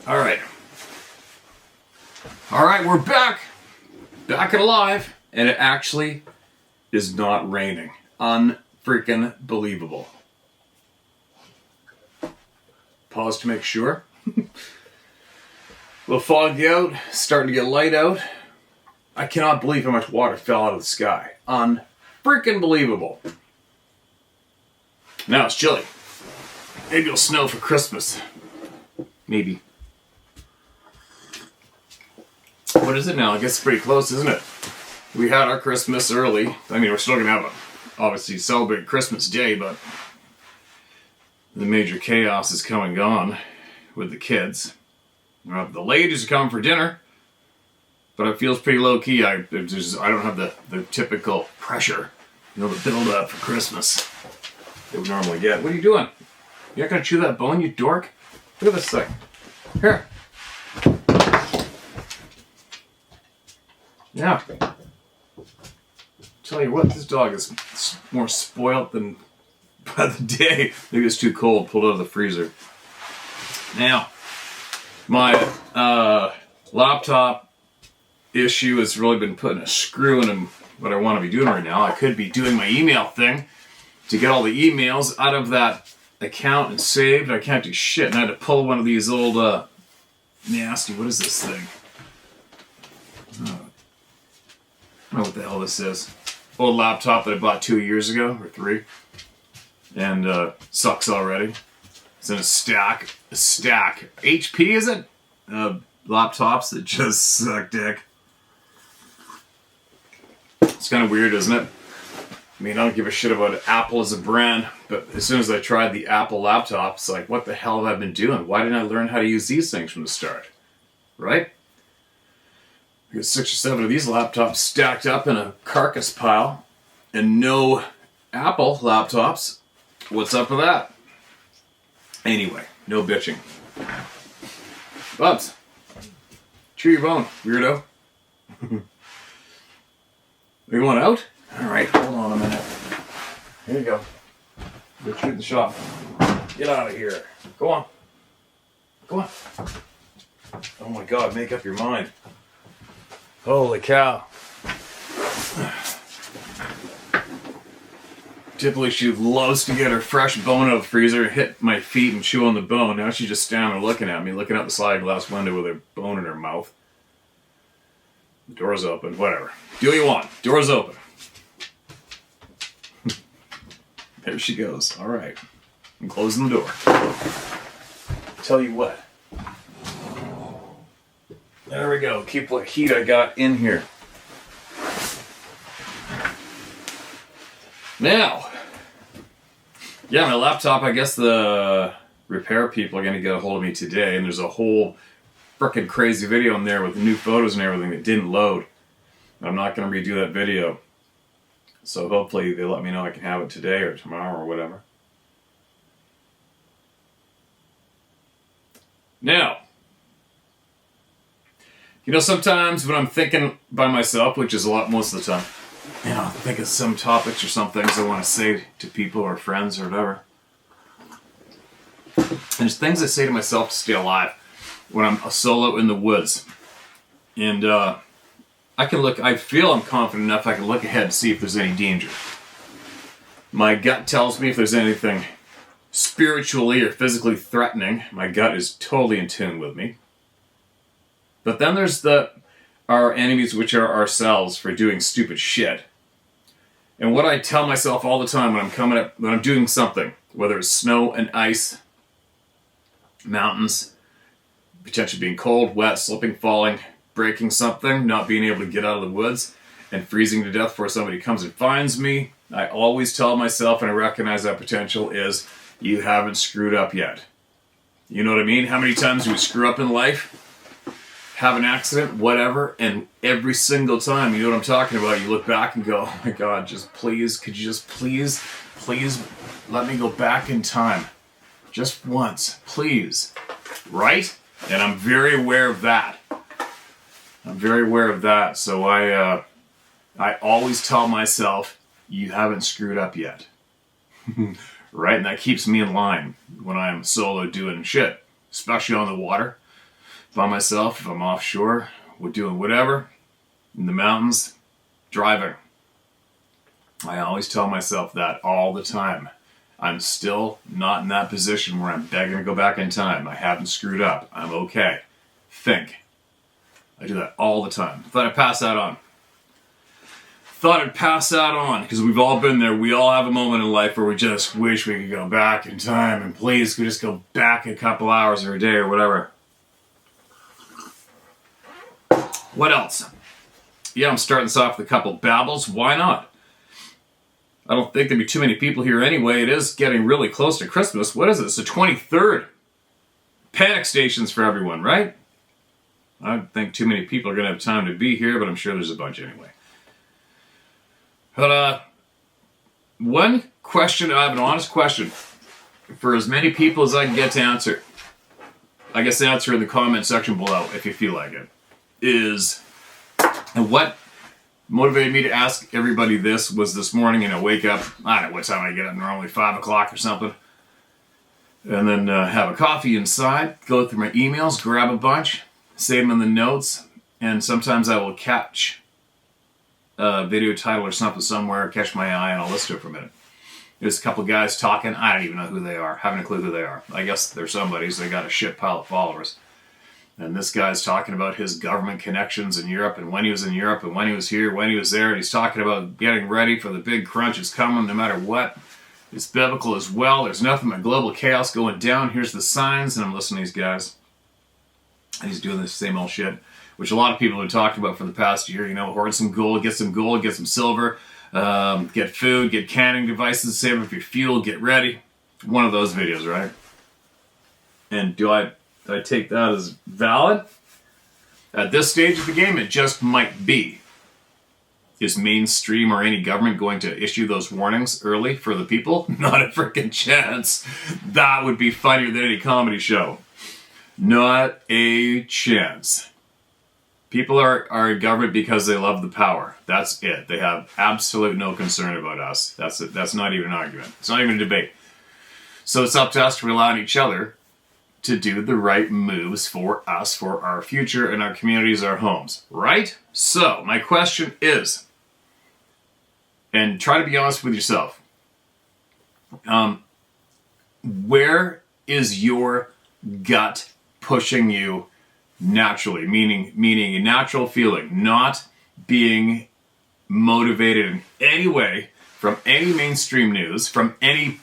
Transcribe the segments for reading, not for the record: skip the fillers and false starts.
All right. All right, we're back. Back and alive. And it actually is not raining. Unfreaking believable. Pause to make sure. A little foggy out. Starting to get light out. I cannot believe how much water fell out of the sky. Unfreaking believable. Now it's chilly. Maybe it'll snow for Christmas. Maybe. What is it now? I guess it's pretty close, isn't it? We had our Christmas early. I mean, we're still going to have obviously celebrate Christmas Day, but the major chaos is come and gone with the kids. The ladies are coming for dinner, but it feels pretty low-key. I don't have the typical pressure, the build-up for Christmas that we normally get. What are you doing? You're not going to chew that bone, you dork? Look at this thing. Here. Yeah. Tell you what, this dog is more spoiled than by the day. Maybe it's too cold, pulled out of the freezer. Now, my laptop issue has really been putting a screw in what I want to be doing right now. I could be doing my email thing to get all the emails out of that account and saved. I can't do shit, and I had to pull one of these old nasty, what is this thing? I don't know what the hell this is. Old laptop that I bought 2 years ago, or 3. And sucks already. It's in a stack. HP, is it? Laptops that just suck dick. It's kind of weird, isn't it? I mean, I don't give a shit about Apple as a brand, but as soon as I tried the Apple laptop, it's like, what the hell have I been doing? Why didn't I learn how to use these things from the start? Right? I got 6 or 7 of these laptops stacked up in a carcass pile, and no Apple laptops. What's up with that? Anyway, no bitching. Bubs, chew your bone, weirdo. You going out? Alright, hold on a minute. Here you go. Go shoot the shop. Get out of here. Go on. Go on. Oh my god, make up your mind. Holy cow. Typically she loves to get her fresh bone out of the freezer, hit my feet and chew on the bone. Now she's just standing there looking at me, looking out the sliding glass window with her bone in her mouth. The door's open, whatever. Do what you want. Door's open. There she goes. Alright. I'm closing the door. Tell you what. There we go. Keep what heat I got in here. Now, yeah, my laptop, I guess the repair people are going to get a hold of me today, and there's a whole frickin' crazy video in there with new photos and everything that didn't load. I'm not going to redo that video. So hopefully they let me know I can have it today or tomorrow or whatever. Now, sometimes when I'm thinking by myself, which is a lot most of the time, I think of some topics or some things I want to say to people or friends or whatever. And there's things I say to myself to stay alive when I'm a solo in the woods. And I feel I'm confident enough I can look ahead and see if there's any danger. My gut tells me if there's anything spiritually or physically threatening. My gut is totally in tune with me. But then there's our enemies, which are ourselves, for doing stupid shit. And what I tell myself all the time when I'm doing something, whether it's snow and ice, mountains, potentially being cold, wet, slipping, falling, breaking something, not being able to get out of the woods, and freezing to death before somebody comes and finds me, I always tell myself, and I recognize that potential, is you haven't screwed up yet. You know what I mean? How many times do we screw up in life? Have an accident, whatever, and every single time, you know what I'm talking about, you look back and go, oh my god, just please, could you just please let me go back in time. Just once, please. Right? And I'm very aware of that. So I always tell myself, you haven't screwed up yet. Right? And that keeps me in line when I'm solo doing shit, especially on the water. by myself, if I'm offshore, we're doing whatever, in the mountains, driving. I always tell myself that all the time. I'm still not in that position where I'm begging to go back in time. I haven't screwed up. I'm okay. Think. I do that all the time. Thought I'd pass that on. Because we've all been there. We all have a moment in life where we just wish we could go back in time, and please could just go back a couple hours or a day or whatever. What else? Yeah, I'm starting this off with a couple babbles. Why not? I don't think there'd be too many people here anyway. It is getting really close to Christmas. What is it? It's the 23rd. Panic stations for everyone, right? I don't think too many people are going to have time to be here, but I'm sure there's a bunch anyway. But one question, I have an honest question for as many people as I can get to answer. I guess answer in the comment section below if you feel like it. Is, and what motivated me to ask everybody this was this morning, and I wake up, I don't know what time I get up, normally 5 o'clock or something. And then have a coffee inside, go through my emails, grab a bunch, save them in the notes, and sometimes I will catch a video title or something somewhere, catch my eye, and I'll listen to it for a minute. There's a couple guys talking, I don't even know who they are, haven't a clue who they are. I guess they're somebody's, they got a shit pile of followers. And this guy's talking about his government connections in Europe, and when he was in Europe, and when he was here, when he was there, and he's talking about getting ready for the big crunch is coming no matter what. It's biblical as well. There's nothing but global chaos going down. Here's the signs, and I'm listening to these guys. And he's doing the same old shit, which a lot of people have talked about for the past year. You know, hoard some gold, get some silver, get food, get canning devices, save up your fuel, get ready. One of those videos, right? And do I take that as valid? At this stage of the game, it just might be. Is mainstream or any government going to issue those warnings early for the people? Not a freaking chance. That would be funnier than any comedy show. Not a chance. People are government because they love the power. That's it. They have absolute no concern about us. That's not even an argument. It's not even a debate. So it's up to us to rely on each other to do the right moves for us, for our future and our communities, our homes. Right? So, my question is, and try to be honest with yourself, where is your gut pushing you naturally? Meaning a natural feeling, not being motivated in any way from any mainstream news, from any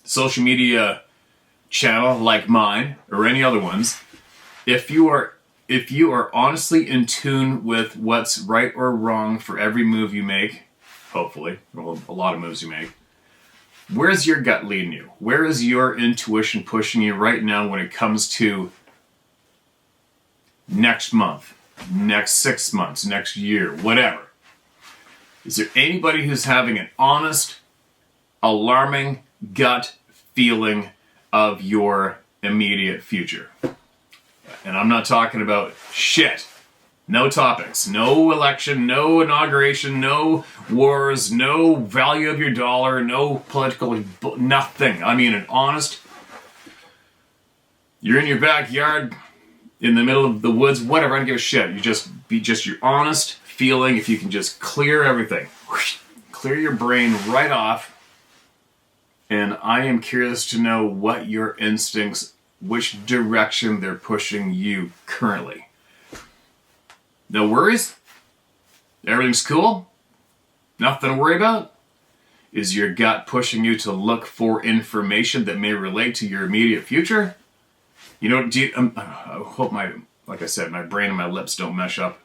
social media channel like mine or any other ones. If you are honestly in tune with what's right or wrong for every move you make, hopefully, well, a lot of moves you make, where's your gut leading you? Where is your intuition pushing you right now when it comes to next month, next 6 months, next year, whatever? Is there anybody who's having an honest, alarming gut feeling of your immediate future? And I'm not talking about shit. No topics, no election, no inauguration, no wars, no value of your dollar, no political, nothing. I mean, an honest, you're in your backyard, in the middle of the woods, whatever, I don't give a shit. You just be just your honest feeling. If you can just clear everything, clear your brain right off. And I am curious to know what your instincts, which direction they're pushing you currently. No worries? Everything's cool? Nothing to worry about? Is your gut pushing you to look for information that may relate to your immediate future? You know, I hope like I said, my brain and my lips don't mesh up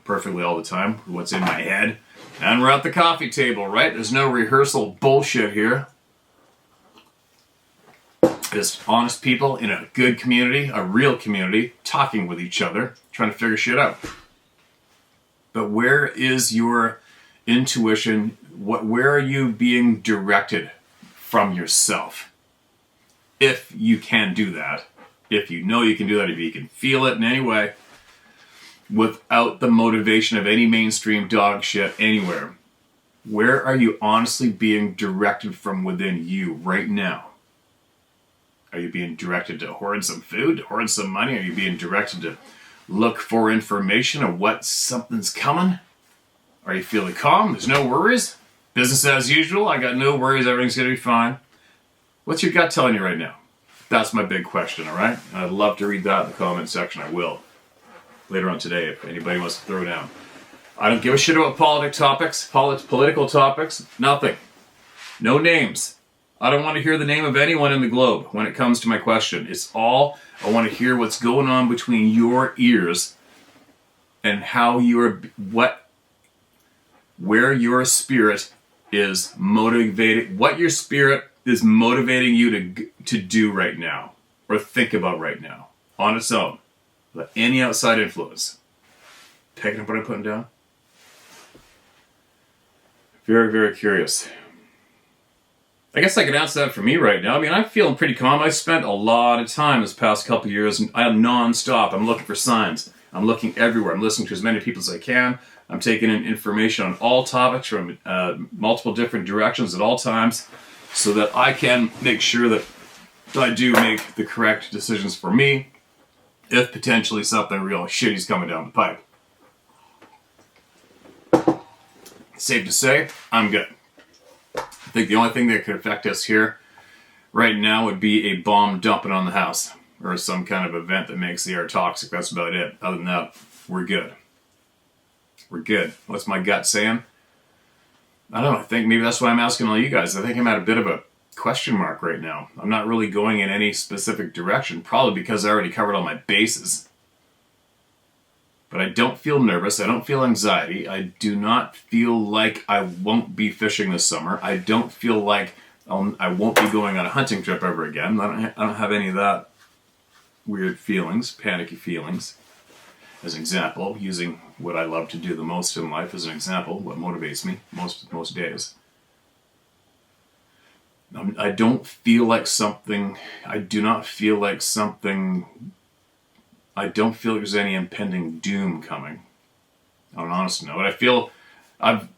perfectly all the time with what's in my head. And we're at the coffee table, right? There's no rehearsal bullshit here. Just honest people in a good community, a real community, talking with each other, trying to figure shit out. But where is your intuition? Where are you being directed from yourself? If you can do that, if you know you can do that, if you can feel it in any way, without the motivation of any mainstream dog shit anywhere, where are you honestly being directed from within you right now? Are you being directed to hoard some food, to hoard some money? Are you being directed to look for information of what something's coming? Are you feeling calm? There's no worries? Business as usual? I got no worries. Everything's going to be fine. What's your gut telling you right now? That's my big question, all right? I'd love to read that in the comment section. I will. Later on today, if anybody wants to throw down. I don't give a shit about political topics, nothing. No names. I don't want to hear the name of anyone in the globe when it comes to my question. It's all, I want to hear what's going on between your ears and how where your spirit is motivated, what your spirit is motivating you to do right now or think about right now on its own, without any outside influence. Picking up what I'm putting down? Very, very curious. I guess I can answer that for me right now. I mean, I'm feeling pretty calm. I spent a lot of time this past couple of years, and I'm non-stop. I'm looking for signs. I'm looking everywhere. I'm listening to as many people as I can. I'm taking in information on all topics from multiple different directions at all times so that I can make sure that I do make the correct decisions for me if potentially something real shitty's coming down the pipe. Safe to say, I'm good. I think the only thing that could affect us here right now would be a bomb dumping on the house or some kind of event that makes the air toxic. That's about it. Other than that, we're good. We're good. What's my gut saying? I don't know. I think maybe that's why I'm asking all you guys. I think I'm at a bit of a question mark right now. I'm not really going in any specific direction, probably because I already covered all my bases. But I don't feel nervous. I don't feel anxiety. I do not feel like I won't be fishing this summer. I don't feel like I won't be going on a hunting trip ever again. I don't have any of that weird feelings, panicky feelings. As an example, using what I love to do the most in life as an example, what motivates me most days. I don't feel like something, I do not feel like something, I don't feel like there's any impending doom coming. On an honest note, I'm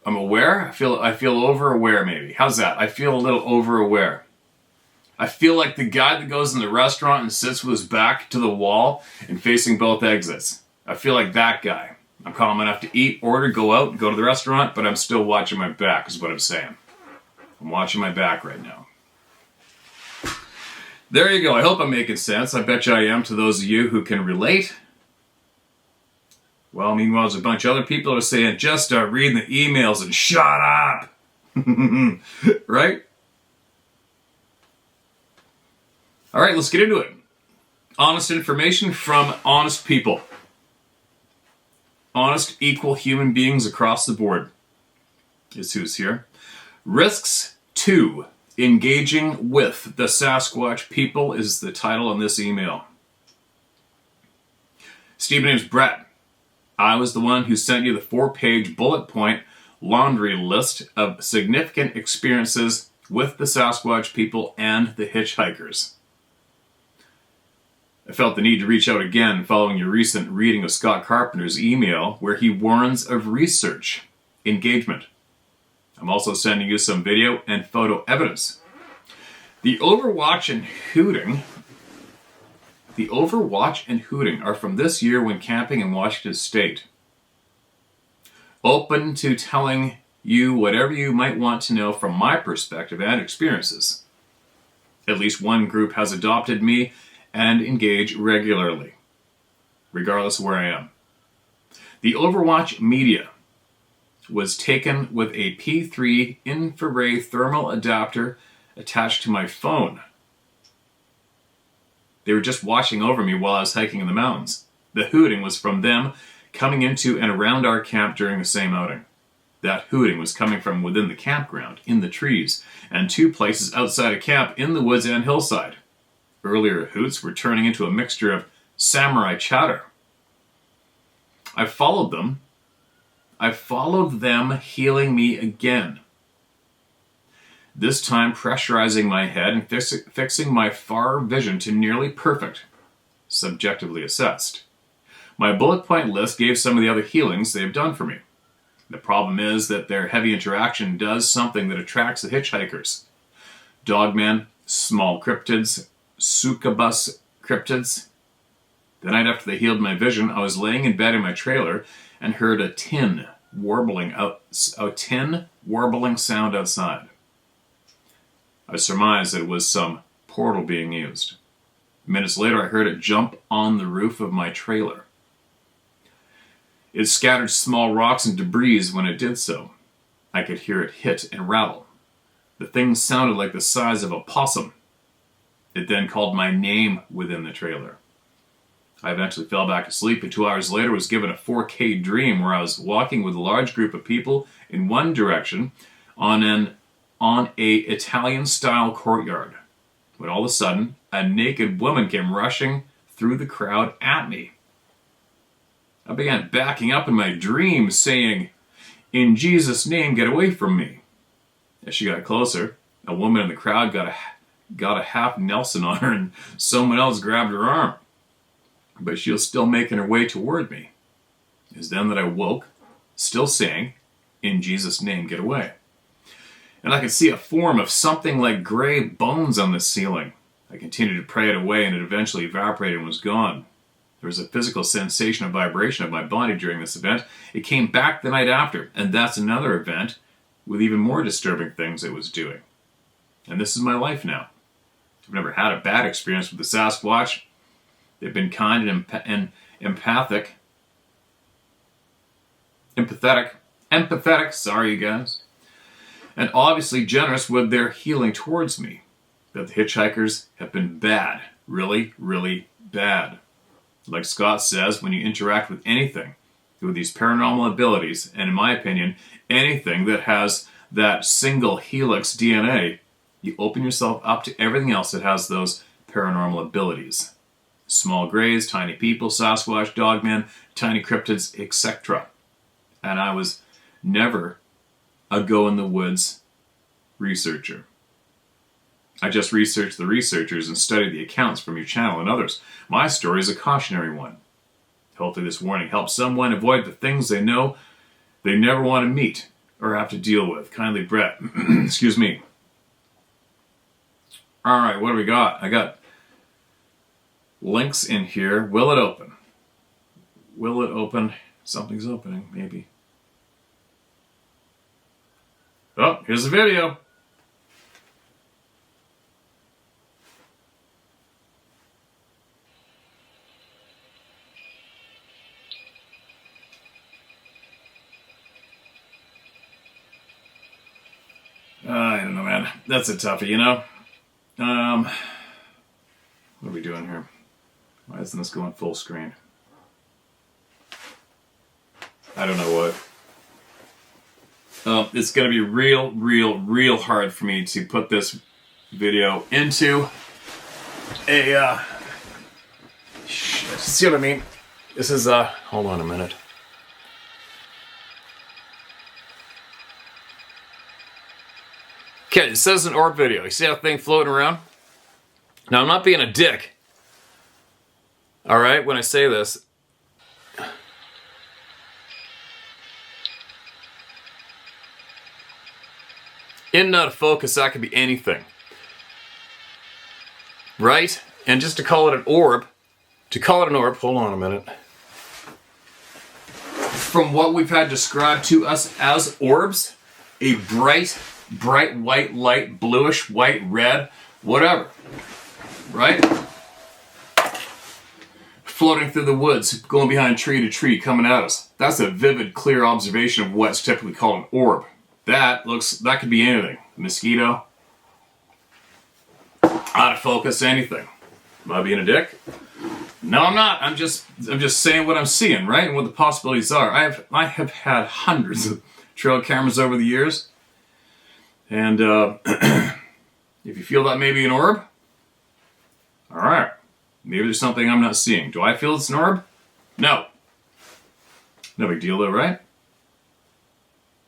aware. I feel over aware maybe. How's that? I feel a little over aware. I feel like the guy that goes in the restaurant and sits with his back to the wall and facing both exits. I feel like that guy. I'm calm enough to eat, order, go out, go to the restaurant, but I'm still watching my back is what I'm saying. I'm watching my back right now. There you go. I hope I'm making sense. I bet you I am to those of you who can relate. Well, meanwhile, there's a bunch of other people that are saying, just start reading the emails and shut up. Right? All right, let's get into it. Honest information from honest people. Honest, equal human beings across the board is who's here. Risks 2. Engaging with the Sasquatch people is the title on this email. Steve, my name's Brett. I was the one who sent you the 4-page bullet point laundry list of significant experiences with the Sasquatch people and the hitchhikers. I felt the need to reach out again following your recent reading of Scott Carpenter's email where he warns of research engagement. I'm also sending you some video and photo evidence. The Overwatch and hooting are from this year when camping in Washington State. Open to telling you whatever you might want to know from my perspective and experiences. At least one group has adopted me and engage regularly, regardless of where I am. The Overwatch media was taken with a P3 infrared thermal adapter attached to my phone. They were just watching over me while I was hiking in the mountains. The hooting was from them coming into and around our camp during the same outing. That hooting was coming from within the campground, in the trees, and 2 places outside of camp in the woods and hillside. Earlier hoots were turning into a mixture of samurai chatter. I followed them healing me again. This time pressurizing my head and fixing my far vision to nearly perfect, subjectively assessed. My bullet point list gave some of the other healings they have done for me. The problem is that their heavy interaction does something that attracts the hitchhikers. dogmen, small cryptids, succubus cryptids. The night after they healed my vision, I was laying in bed in my trailer and heard a tin warbling sound outside. I surmised that it was some portal being used. Minutes later, I heard it jump on the roof of my trailer. It scattered small rocks and debris when it did so. I could hear it hit and rattle. The thing sounded like the size of a possum. It then called my name within the trailer. I eventually fell back asleep, and 2 hours later was given a 4K dream where I was walking with a large group of people in one direction on a Italian-style courtyard, when all of a sudden a naked woman came rushing through the crowd at me. I began backing up in my dream, saying, "In Jesus' name, get away from me." As she got closer, a woman in the crowd got a half Nelson on her, and someone else grabbed her arm. But she was still making her way toward me. It was then that I woke, still saying, "In Jesus' name, get away." And I could see a form of something like gray bones on the ceiling. I continued to pray it away, and it eventually evaporated and was gone. There was a physical sensation of vibration of my body during this event. It came back the night after, and that's another event with even more disturbing things it was doing. And this is my life now. I've never had a bad experience with the Sasquatch. They've been kind and empathetic, sorry you guys, and obviously generous with their healing towards me. But the hitchhikers have been bad, really, really bad. Like Scott says, when you interact with anything with these paranormal abilities, and in my opinion, anything that has that single helix DNA, you open yourself up to everything else that has those paranormal abilities. Small grays, tiny people, Sasquatch, dogmen, tiny cryptids, etc. And I was never a go-in-the-woods researcher. I just researched the researchers and studied the accounts from your channel and others. My story is a cautionary one. Hopefully this warning helps someone avoid the things they know they never want to meet or have to deal with. Kindly, Brett. Excuse me. All right, what do we got? I got links in here. Will it open? Will it open? Something's opening, maybe. Oh, here's the video. I don't know, man. That's a toughie, you know? What are we doing here? Why isn't this going full screen? I don't know what. It's going to be real hard for me to put this video into a, shit, see what I mean? This is, hold on a minute. Okay, it says an orb video. You see that thing floating around? Now, I'm not being a dick. Alright, when I say this. In and out of focus, that could be anything. Right? And just to call it an orb, hold on a minute. From what we've had described to us as orbs, a bright white light, bluish white, red, whatever, right? Floating through the woods, going behind tree to tree, coming at us. That's a vivid, clear observation of what's typically called an orb. That could be anything. Mosquito, out of focus, anything. Am I being a dick? No, I'm not. I'm just saying what I'm seeing, right? And what the possibilities are. I have had hundreds of trail cameras over the years. And if you feel that may be an orb, all right, maybe there's something I'm not seeing. Do I feel it's an orb? No. No big deal though, right?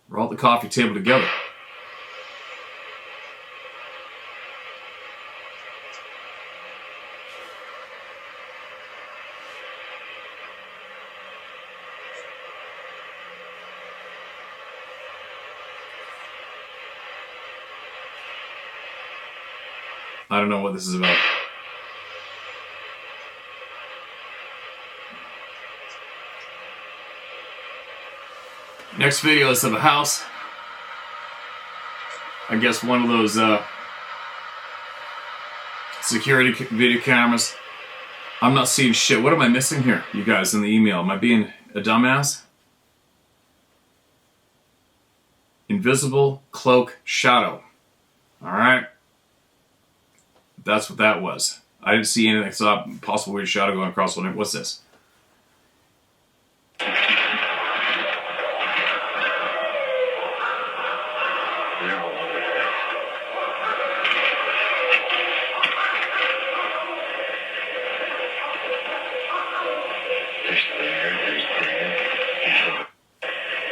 We're all at the coffee table together. I don't know what this is about. Next video is of a house. I guess one of those security video cameras. I'm not seeing shit. What am I missing here, you guys, in the email? Am I being a dumbass? Invisible cloak shadow. Alright. That's what that was. I didn't see anything. I saw a possible weird shadow going across the window. What's this?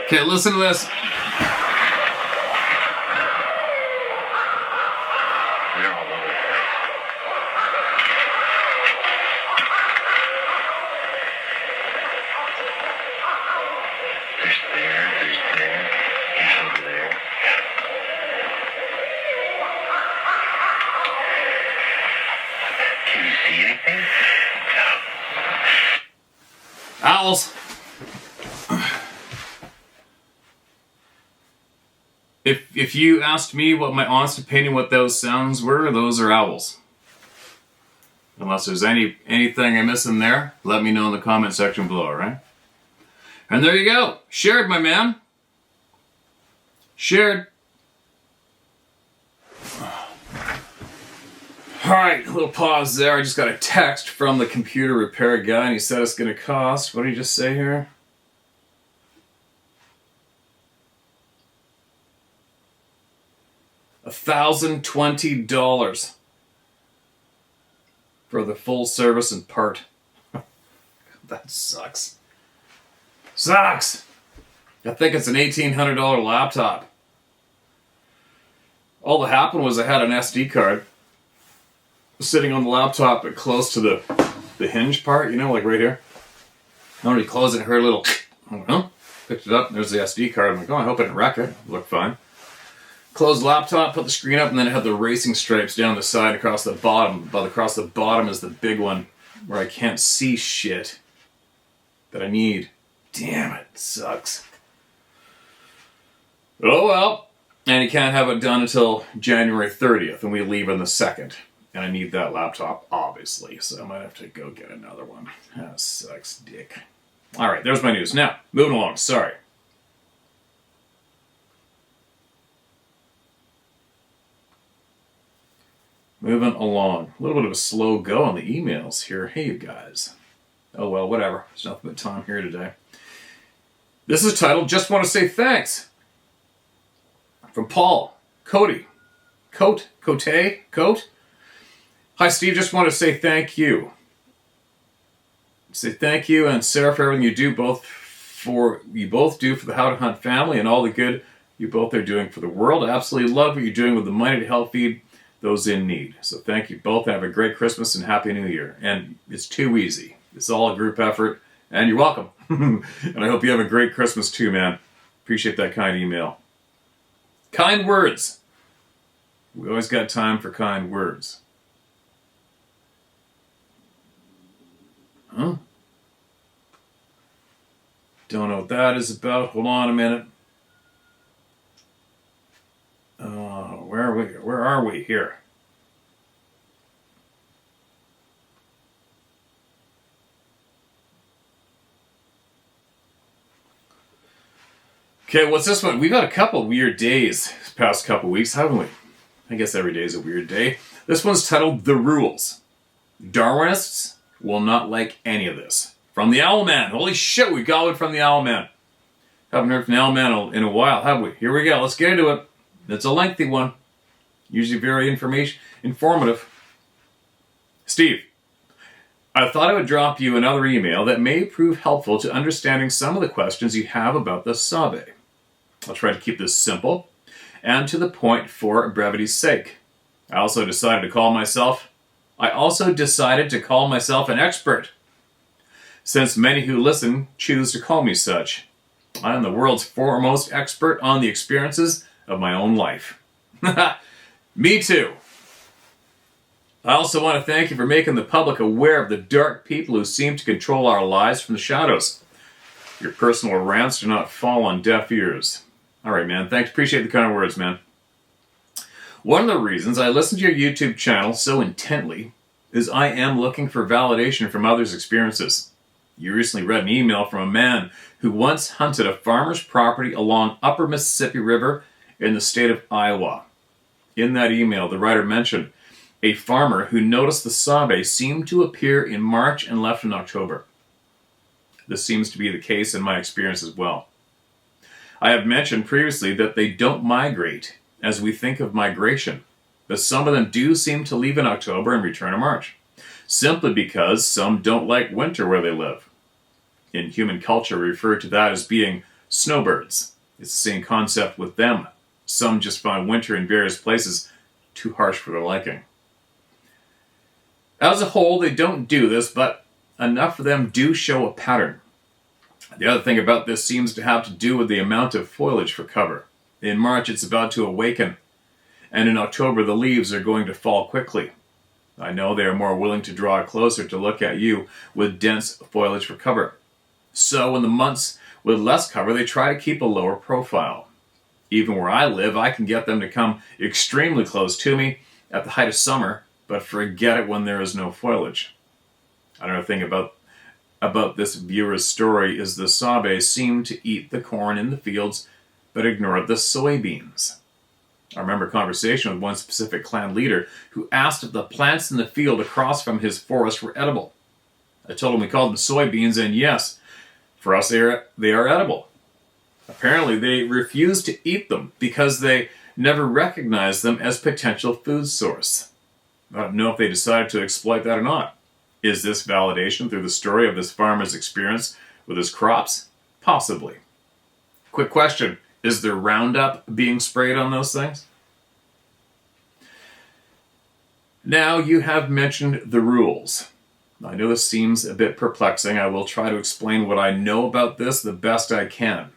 Okay, listen to this. Owls. If you asked me what my honest opinion what those sounds were, those are owls. Unless there's anything I miss in there, let me know in the comment section below, alright? And there you go. Shared, my man. Shared. Alright, a little pause there. I just got a text from the computer repair guy and he said it's going to cost, what did he just say here? $1,020 for the full service and part. That sucks. Sucks! I think it's an $1,800 laptop. All that happened was I had an SD card sitting on the laptop but close to the hinge part, you know, like right here. I already closed it and heard a little, I don't know, picked it up, and there's the SD card. I'm like, oh, I hope I didn't wreck it. It looked fine. Closed the laptop, put the screen up, and then it had the racing stripes down the side across the bottom. But across the bottom is the big one where I can't see shit that I need. Damn it, sucks. Oh well. And you can't have it done until January 30th, and we leave on the 2nd. And I need that laptop, obviously, so I might have to go get another one. That sucks dick. Alright, there's my news. Now, moving along, sorry. Moving along. A little bit of a slow go on the emails here. Hey, you guys. Oh, well, whatever. There's nothing but time here today. This is titled, Just Want to Say Thanks. From Paul. Cody. Cote? Hi, Steve. Just want to say thank you. Say thank you and Sarah for everything you do, you both do for the How to Hunt family and all the good you both are doing for the world. I absolutely love what you're doing with the money to help feed those in need. So thank you both. Have a great Christmas and Happy New Year. And it's too easy. It's all a group effort. And you're welcome. And I hope you have a great Christmas too, man. Appreciate that kind email. Kind words. We always got time for kind words. Huh? Don't know what that is about. Hold on a minute. Where are we? Where are we here? Okay, what's this one? We've had a couple weird days this past couple weeks, haven't we? I guess every day is a weird day. This one's titled The Rules. Darwinists will not like any of this. From the Owlman. Holy shit, we got one from the Owlman. Haven't heard from the Owlman in a while, have we? Here we go. Let's get into it. It's a lengthy one. Usually very informative. Steve, I thought I would drop you another email that may prove helpful to understanding some of the questions you have about the Sabe. I'll try to keep this simple and to the point for brevity's sake. I also decided to call myself an expert, since many who listen choose to call me such. I am the world's foremost expert on the experiences of my own life. Me too. I also want to thank you for making the public aware of the dark people who seem to control our lives from the shadows. Your personal rants do not fall on deaf ears. All right, man. Thanks. Appreciate the kind words, man. One of the reasons I listen to your YouTube channel so intently is I am looking for validation from others' experiences. You recently read an email from a man who once hunted a farmer's property along Upper Mississippi River in the state of Iowa. In that email, the writer mentioned a farmer who noticed the sabe seemed to appear in March and left in October. This seems to be the case in my experience as well. I have mentioned previously that they don't migrate as we think of migration, but some of them do seem to leave in October and return in March, simply because some don't like winter where they live. In human culture, we refer to that as being snowbirds. It's the same concept with them. Some just find winter in various places too harsh for their liking. As a whole, they don't do this, but enough of them do show a pattern. The other thing about this seems to have to do with the amount of foliage for cover. In March, it's about to awaken, and in October, the leaves are going to fall quickly. I know they are more willing to draw closer to look at you with dense foliage for cover. So in the months with less cover, they try to keep a lower profile. Even where I live, I can get them to come extremely close to me at the height of summer, but forget it when there is no foliage. Another thing about this viewer's story is the sabe seemed to eat the corn in the fields, but ignored the soybeans. I remember a conversation with one specific clan leader who asked if the plants in the field across from his forest were edible. I told him we called them soybeans, and yes, for us they are edible. Apparently they refused to eat them because they never recognized them as potential food source. I don't know if they decided to exploit that or not. Is this validation through the story of this farmer's experience with his crops? Possibly. Quick question. Is there Roundup being sprayed on those things? Now you have mentioned the rules. I know this seems a bit perplexing. I will try to explain what I know about this the best I can.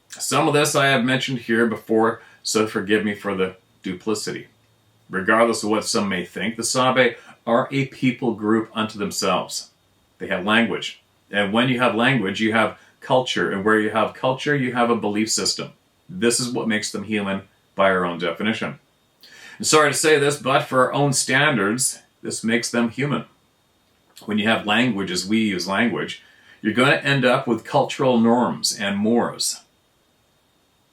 Some of this I have mentioned here before, so forgive me for the duplicity. Regardless of what some may think, the Sabe are a people group unto themselves. They have language. And when you have language, you have culture. And where you have culture, you have a belief system. This is what makes them human by our own definition. And sorry to say this, but for our own standards, this makes them human. When you have language as we use language, you're going to end up with cultural norms and mores.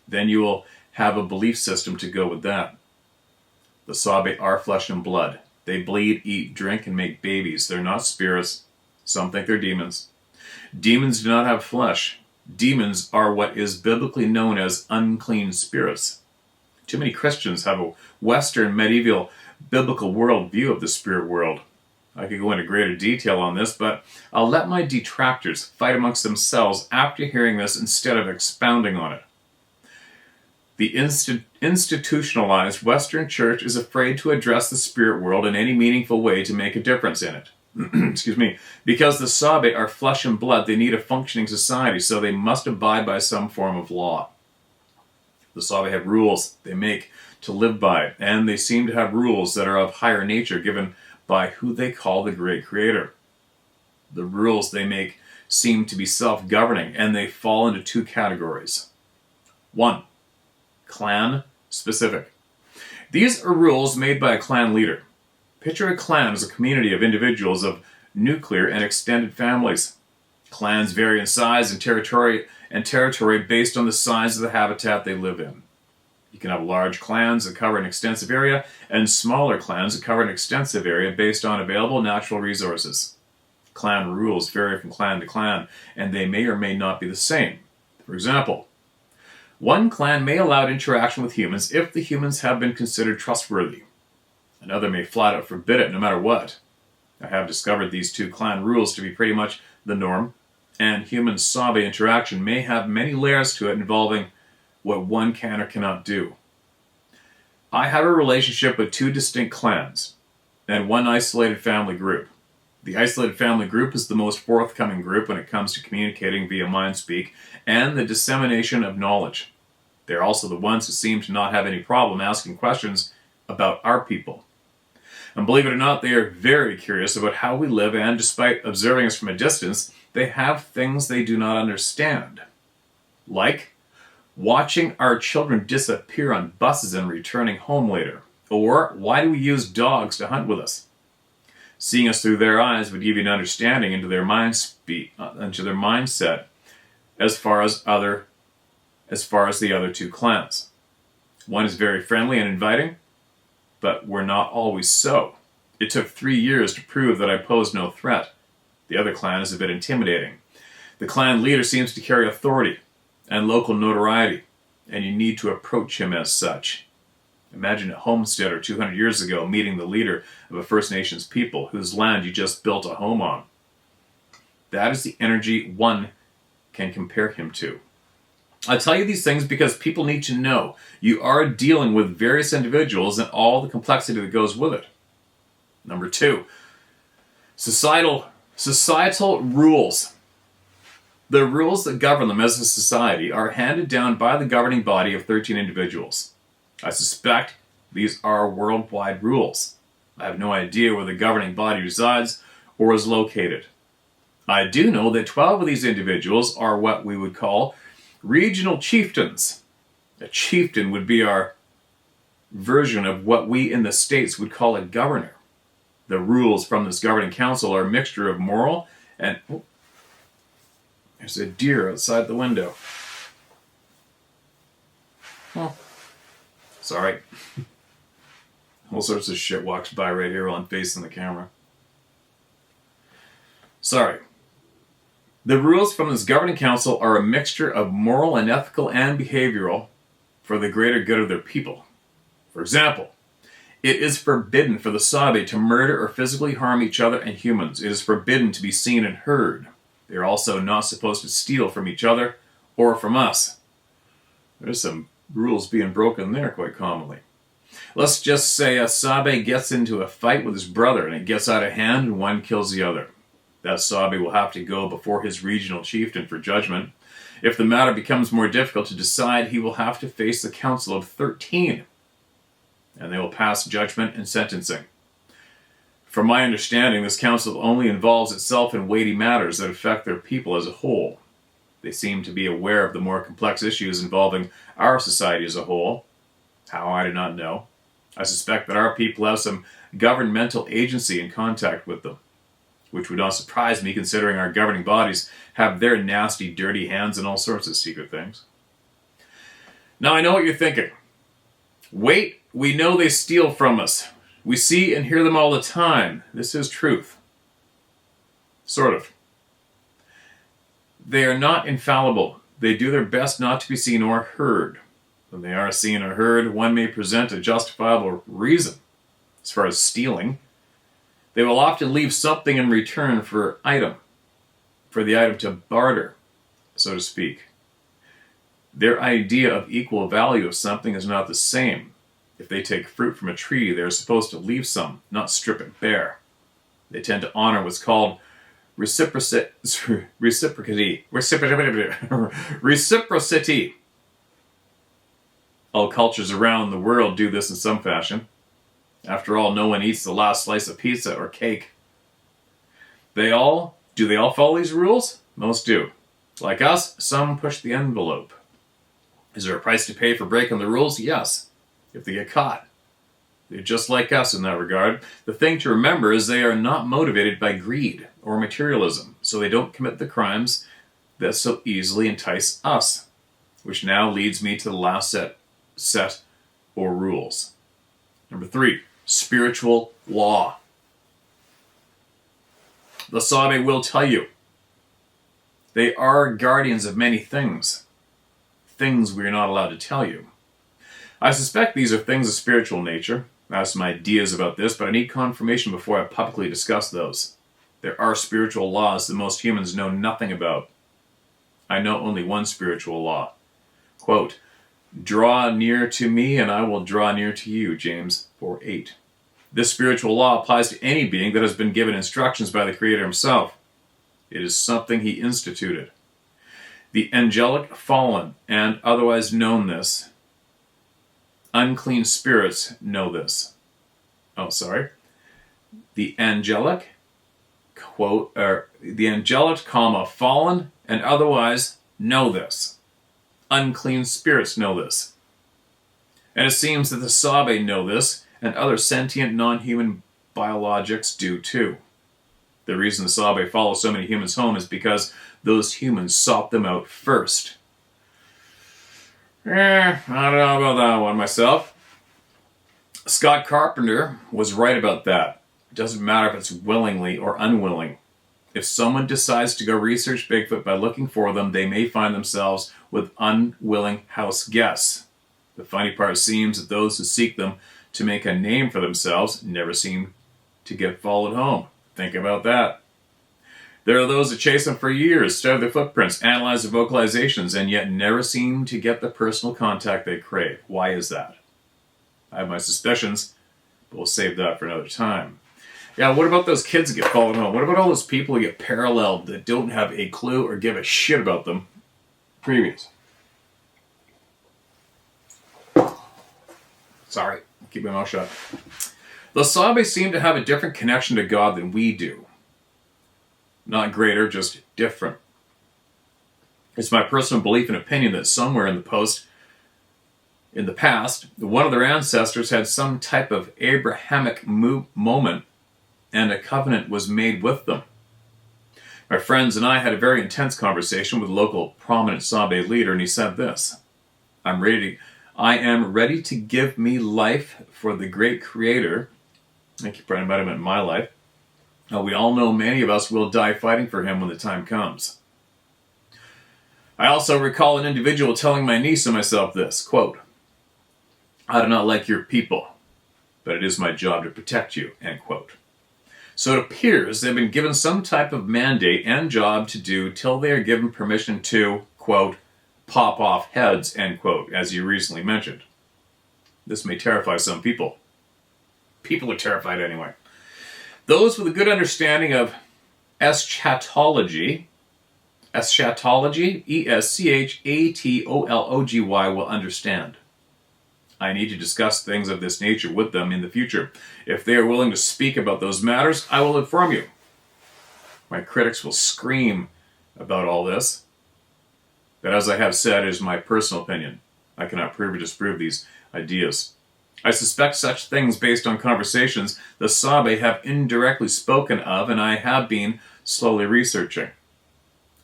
Then you will have a belief system to go with that. The Sabe are flesh and blood. They bleed, eat, drink, and make babies. They're not spirits. Some think they're demons. Demons do not have flesh. Demons are what is biblically known as unclean spirits. Too many Christians have a Western medieval biblical world view of the spirit world. I could go into greater detail on this, but I'll let my detractors fight amongst themselves after hearing this instead of expounding on it. The institutionalized Western church is afraid to address the spirit world in any meaningful way to make a difference in it. Excuse me. Because the Sabe are flesh and blood, they need a functioning society, so they must abide by some form of law. The Sabe have rules they make to live by, and they seem to have rules that are of higher nature given by who they call the Great Creator. The rules they make seem to be self-governing, and they fall into two categories. 1. Clan specific. These are rules made by a clan leader. Picture a clan as a community of individuals of nuclear and extended families. Clans vary in size and territory based on the size of the habitat they live in. You can have large clans that cover an extensive area and smaller clans that cover an extensive area based on available natural resources. Clan rules vary from clan to clan, and they may or may not be the same. For example, one clan may allow interaction with humans if the humans have been considered trustworthy. Another may flat out forbid it no matter what. I have discovered these two clan rules to be pretty much the norm, and human Sabe interaction may have many layers to it involving what one can or cannot do. I have a relationship with two distinct clans and one isolated family group. The isolated family group is the most forthcoming group when it comes to communicating via mindspeak and the dissemination of knowledge. They're also the ones who seem to not have any problem asking questions about our people. And believe it or not, they are very curious about how we live, and despite observing us from a distance, they have things they do not understand. Like watching our children disappear on buses and returning home later. Or why do we use dogs to hunt with us? Seeing us through their eyes would give you an understanding into their mindset as far as the other two clans. One is very friendly and inviting, but we're not always so. It took 3 years to prove that I pose no threat. The other clan is a bit intimidating. The clan leader seems to carry authority and local notoriety, and you need to approach him as such. Imagine a homesteader 200 years ago meeting the leader of a First Nations people whose land you just built a home on. That is the energy one can compare him to. I tell you these things because people need to know you are dealing with various individuals and all the complexity that goes with it. Number 2, societal rules. The rules that govern them as a society are handed down by the governing body of 13 individuals. I suspect these are worldwide rules. I have no idea where the governing body resides or is located. I do know that 12 of these individuals are what we would call regional chieftains. A chieftain would be our version of what we in the States would call a governor. The rules from this governing council are a mixture of moral and... Oh, there's a deer outside the window. Oh. Sorry. All sorts of shit walks by right here while I'm facing the camera. Sorry. The rules from this governing council are a mixture of moral and ethical and behavioral for the greater good of their people. For example, it is forbidden for the Sabe to murder or physically harm each other and humans. It is forbidden to be seen and heard. They are also not supposed to steal from each other or from us. There's some rules being broken there quite commonly. Let's just say a Sabe gets into a fight with his brother and it gets out of hand and one kills the other. That Sabe will have to go before his regional chieftain for judgment. If the matter becomes more difficult to decide, he will have to face the council of 13, and they will pass judgment and sentencing. From my understanding, this council only involves itself in weighty matters that affect their people as a whole. They seem to be aware of the more complex issues involving our society as a whole. How, I do not know. I suspect that our people have some governmental agency in contact with them, which would not surprise me considering our governing bodies have their nasty, dirty hands in all sorts of secret things. Now I know what you're thinking. Wait, we know they steal from us. We see and hear them all the time. This is truth. Sort of. They are not infallible. They do their best not to be seen or heard. When they are seen or heard, one may present a justifiable reason. As far as stealing, they will often leave something in return for the item to barter, so to speak. Their idea of equal value of something is not the same. If they take fruit from a tree, they are supposed to leave some, not strip it bare. They tend to honor what's called reciprocity. All cultures around the world do this in some fashion. After all, no one eats the last slice of pizza or cake. Do they all follow these rules? Most do. Like us, some push the envelope. Is there a price to pay for breaking the rules? Yes, if they get caught. They're just like us in that regard. The thing to remember is they are not motivated by greed or materialism, so they don't commit the crimes that so easily entice us. Which now leads me to the last set or rules. Number 3, spiritual law. The Sabe will tell you they are guardians of many things we are not allowed to tell you. I suspect these are things of spiritual nature. I have some ideas about this, but I need confirmation before I publicly discuss those. There are spiritual laws that most humans know nothing about. I know only one spiritual law. Quote, "Draw near to me and I will draw near to you," James 4:8. This spiritual law applies to any being that has been given instructions by the Creator himself. It is something he instituted. The angelic fallen, and otherwise known this, unclean spirits know this. The angelic, fallen, and otherwise know this. Unclean spirits know this. And it seems that the Sabe know this, and other sentient non-human biologics do too. The reason the Sabe follow so many humans home is because those humans sought them out first. I don't know about that one myself. Scott Carpenter was right about that. It doesn't matter if it's willingly or unwilling. If someone decides to go research Bigfoot by looking for them, they may find themselves with unwilling house guests. The funny part seems that those who seek them to make a name for themselves never seem to get followed home. Think about that. There are those that chase them for years, study their footprints, analyze their vocalizations, and yet never seem to get the personal contact they crave. Why is that? I have my suspicions, but we'll save that for another time. Yeah, what about those kids that get followed home? What about all those people who get paralleled that don't have a clue or give a shit about them? Previous. Sorry, keep my mouth shut. The Sabe seem to have a different connection to God than we do. Not greater, just different. It's my personal belief and opinion that somewhere in the past, one of their ancestors had some type of Abrahamic moment and a covenant was made with them. My friends and I had a very intense conversation with a local prominent Sabe leader, and he said this: I am ready to give me life for the great Creator. I keep writing about him in my life. We all know many of us will die fighting for him when the time comes. I also recall an individual telling my niece and myself this, quote, I do not like your people, but it is my job to protect you, end quote. So it appears they've been given some type of mandate and job to do till they are given permission to, quote, pop off heads, end quote, as you recently mentioned. This may terrify some people. People are terrified anyway. Those with a good understanding of eschatology, eschatology, will understand. I need to discuss things of this nature with them in the future. If they are willing to speak about those matters, I will inform you. My critics will scream about all this, but as I have said, it is my personal opinion. I cannot prove or disprove these ideas. I suspect such things based on conversations the Sabe have indirectly spoken of, and I have been slowly researching.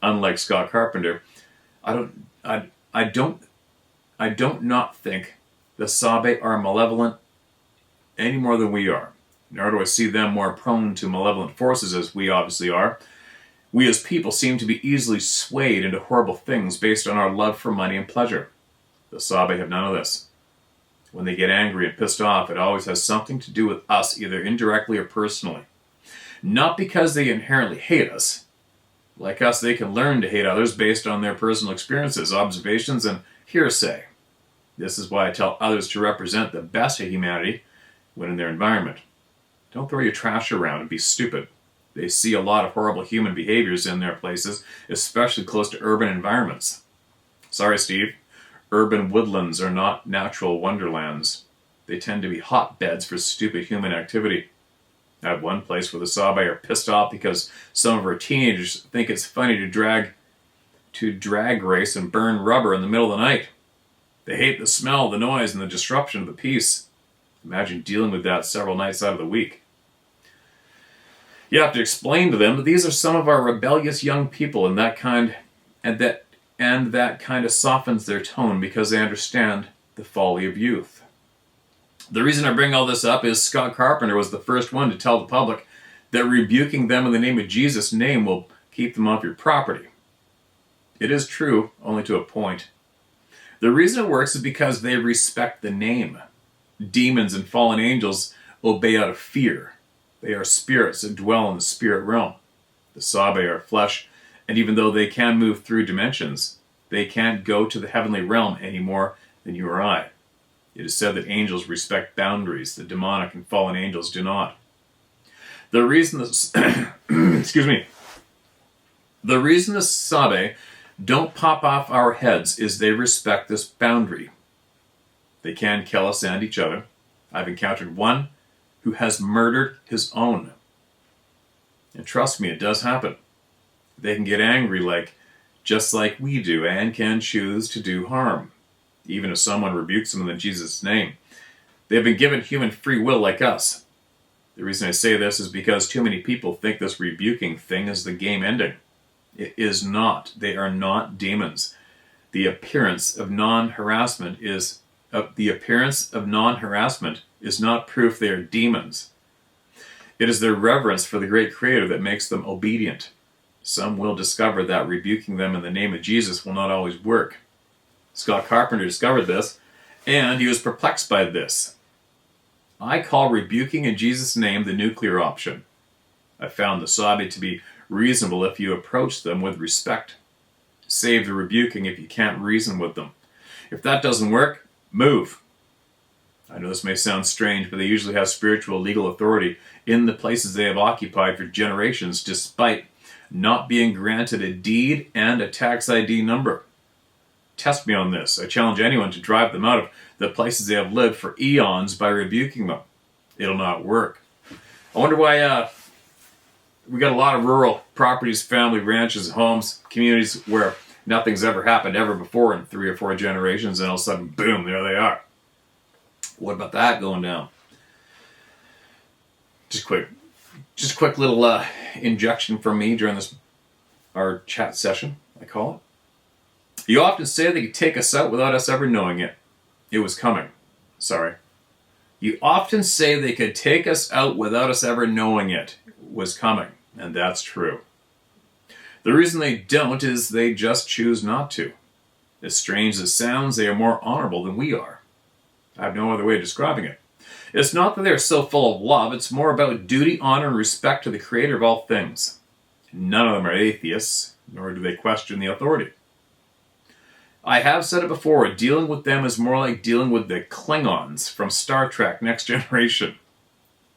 Unlike Scott Carpenter, I don't not think the Sabe are malevolent any more than we are. Nor do I see them more prone to malevolent forces as we obviously are. We as people seem to be easily swayed into horrible things based on our love for money and pleasure. The Sabe have none of this. When they get angry and pissed off, it always has something to do with us, either indirectly or personally. Not because they inherently hate us. Like us, they can learn to hate others based on their personal experiences, observations, and hearsay. This is why I tell others to represent the best of humanity when in their environment. Don't throw your trash around and be stupid. They see a lot of horrible human behaviors in their places, especially close to urban environments. Sorry, Steve. Urban woodlands are not natural wonderlands. They tend to be hotbeds for stupid human activity. I have one place where the Sabe are pissed off because some of our teenagers think it's funny to drag race and burn rubber in the middle of the night. They hate the smell, the noise, and the disruption of the peace. Imagine dealing with that several nights out of the week. You have to explain to them that these are some of our rebellious young people, and that kind of softens their tone because they understand the folly of youth. The reason I bring all this up is Scott Carpenter was the first one to tell the public that rebuking them in the name of Jesus' name will keep them off your property. It is true, only to a point. The reason it works is because they respect the name. Demons and fallen angels obey out of fear. They are spirits that dwell in the spirit realm. The Sabe are flesh, and even though they can move through dimensions, they can't go to the heavenly realm any more than you or I. It is said that angels respect boundaries. The demonic and fallen angels do not. The reason the Sabe don't pop off our heads is they respect this boundary. They can kill us and each other. I've encountered one who has murdered his own. And trust me, it does happen. They can get angry just like we do, and can choose to do harm, even if someone rebukes them in Jesus' name. They have been given human free will like us. The reason I say this is because too many people think this rebuking thing is the game ending. It is not. They are not demons. The appearance of non-harassment is not proof they are demons. It is their reverence for the great Creator that makes them obedient. Some will discover that rebuking them in the name of Jesus will not always work. Scott Carpenter discovered this, and he was perplexed by this. I call rebuking in Jesus' name the nuclear option. I found the Sabi to be reasonable if you approach them with respect. Save the rebuking if you can't reason with them. If that doesn't work, move. I know this may sound strange, but they usually have spiritual legal authority in the places they have occupied for generations, despite not being granted a deed and a tax ID number. Test me on this. I challenge anyone to drive them out of the places they have lived for eons by rebuking them. It'll not work. I wonder why we got a lot of rural properties, family ranches, homes, communities where nothing's ever happened ever before in 3 or 4 generations, and all of a sudden, boom, there they are. What about that going down? Just quick little injection from me during our chat session, I call it. You often say they could take us out without us ever knowing it. It was coming. Sorry. You often say they could take us out without us ever knowing it was coming, and that's true. The reason they don't is they just choose not to. As strange as it sounds, they are more honorable than we are. I have no other way of describing it. It's not that they are so full of love, it's more about duty, honor, and respect to the Creator of all things. None of them are atheists, nor do they question the authority. I have said it before, dealing with them is more like dealing with the Klingons from Star Trek Next Generation.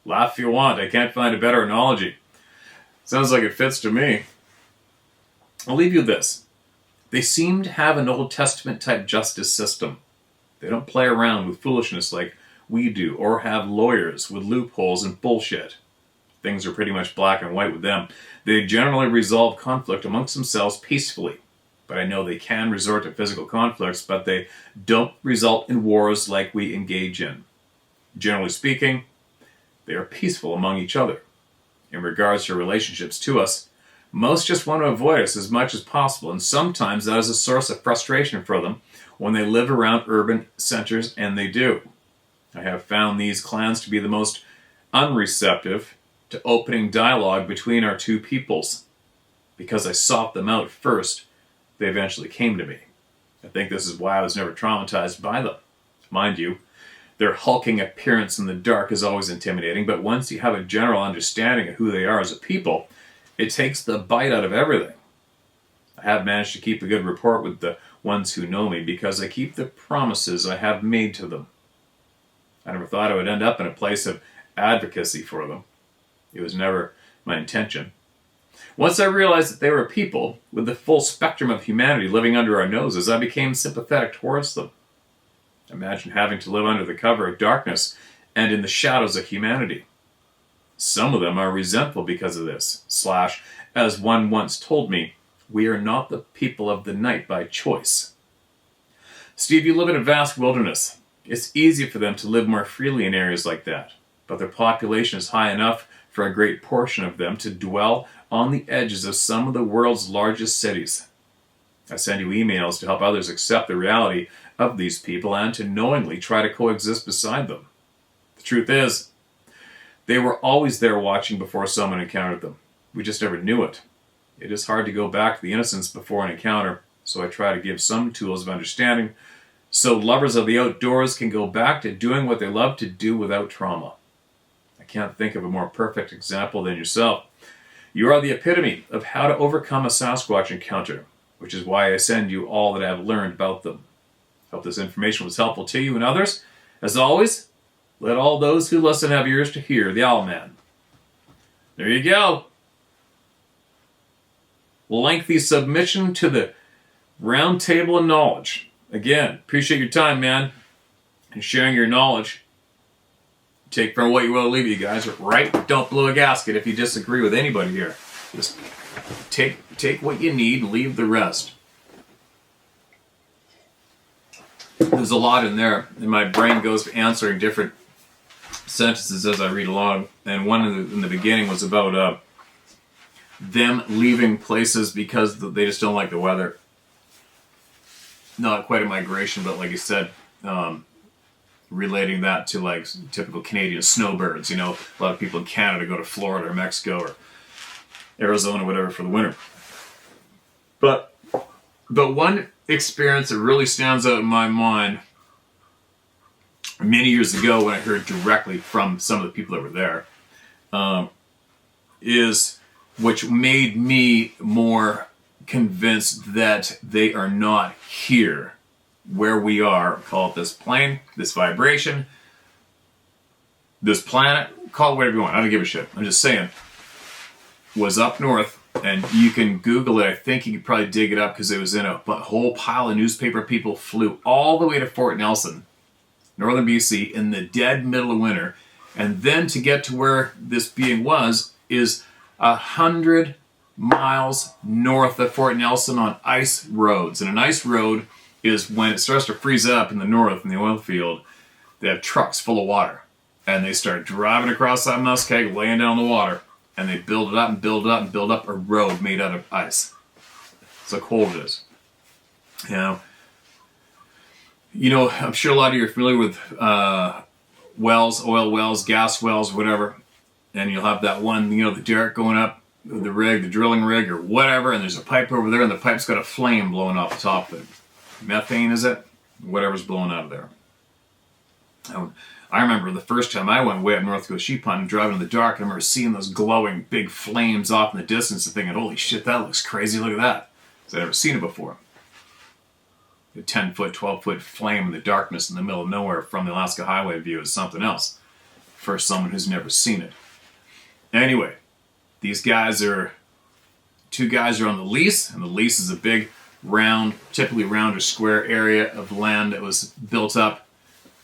Laugh if you want, I can't find a better analogy. Sounds like it fits to me. I'll leave you with this. They seem to have an Old Testament type justice system. They don't play around with foolishness like we do, or have lawyers with loopholes and bullshit. Things are pretty much black and white with them. They generally resolve conflict amongst themselves peacefully. But I know they can resort to physical conflicts, but they don't result in wars like we engage in. Generally speaking, they are peaceful among each other. In regards to relationships to us, most just want to avoid us as much as possible, and sometimes that is a source of frustration for them when they live around urban centers, and they do. I have found these clans to be the most unreceptive to opening dialogue between our two peoples. Because I sought them out first, they eventually came to me. I think this is why I was never traumatized by them. Mind you, their hulking appearance in the dark is always intimidating, but once you have a general understanding of who they are as a people, it takes the bite out of everything. I have managed to keep a good rapport with the ones who know me because I keep the promises I have made to them. I never thought I would end up in a place of advocacy for them. It was never my intention. Once I realized that they were people with the full spectrum of humanity living under our noses, I became sympathetic towards them. Imagine having to live under the cover of darkness and in the shadows of humanity. Some of them are resentful because of this. As one once told me, we are not the people of the night by choice. Steve, you live in a vast wilderness. It's easy for them to live more freely in areas like that, but their population is high enough for a great portion of them to dwell on the edges of some of the world's largest cities. I send you emails to help others accept the reality of these people and to knowingly try to coexist beside them. The truth is, they were always there watching before someone encountered them. We just never knew it. It is hard to go back to the innocence before an encounter, so I try to give some tools of understanding so lovers of the outdoors can go back to doing what they love to do without trauma. I can't think of a more perfect example than yourself. You are the epitome of how to overcome a Sasquatch encounter, which is why I send you all that I have learned about them. Hope this information was helpful to you and others. As always, let all those who listen have ears to hear the Owlman. There you go. Lengthy submission to the round table of knowledge. Again, appreciate your time, man, and sharing your knowledge. take from what you will, leave you guys, right? Don't blow a gasket if you disagree with anybody here. Just take what you need, leave the rest. There's a lot in there, and my brain goes answering different sentences as I read along. And one in the beginning was about them leaving places because they just don't like the weather. Not quite a migration, but like you said, relating that to like typical Canadian snowbirds. You know, a lot of people in Canada go to Florida or Mexico or Arizona, whatever, for the winter. But one experience that really stands out in my mind many years ago when I heard directly from some of the people that were there, is which made me more convinced that they are not here where we are. Call it this plane, this vibration, this planet, call it whatever you want. I don't give a shit. I'm just saying, was up north, and you can Google it. I think you could probably dig it up because it was in a whole pile of newspaper. People flew all the way to Fort Nelson, northern BC, in the dead middle of winter, and then to get to where this being was is 100 miles north of Fort Nelson on ice roads. And an ice road is when it starts to freeze up in the north in the oil field. They have trucks full of water, and they start driving across that muskeg, laying down the water, and they build it up and build it up and build up a road made out of ice. That's how cold it is. You know, I'm sure a lot of you are familiar with wells, oil wells, gas wells, whatever. And you'll have that one, you know, the derrick going up, the rig, the drilling rig or whatever, and there's a pipe over there, and the pipe's got a flame blowing off the top of it. Methane, is it? Whatever's blowing out of there. I remember the first time I went way up north to go sheep hunting, driving in the dark, I remember seeing those glowing big flames off in the distance and thinking, holy shit, that looks crazy, look at that. Because I'd never seen it before. A 10-foot, 12-foot flame in the darkness in the middle of nowhere from the Alaska Highway view is something else for someone who's never seen it. Anyway, these guys are, two guys are on the lease, and the lease is a big, round, typically round or square area of land that was built up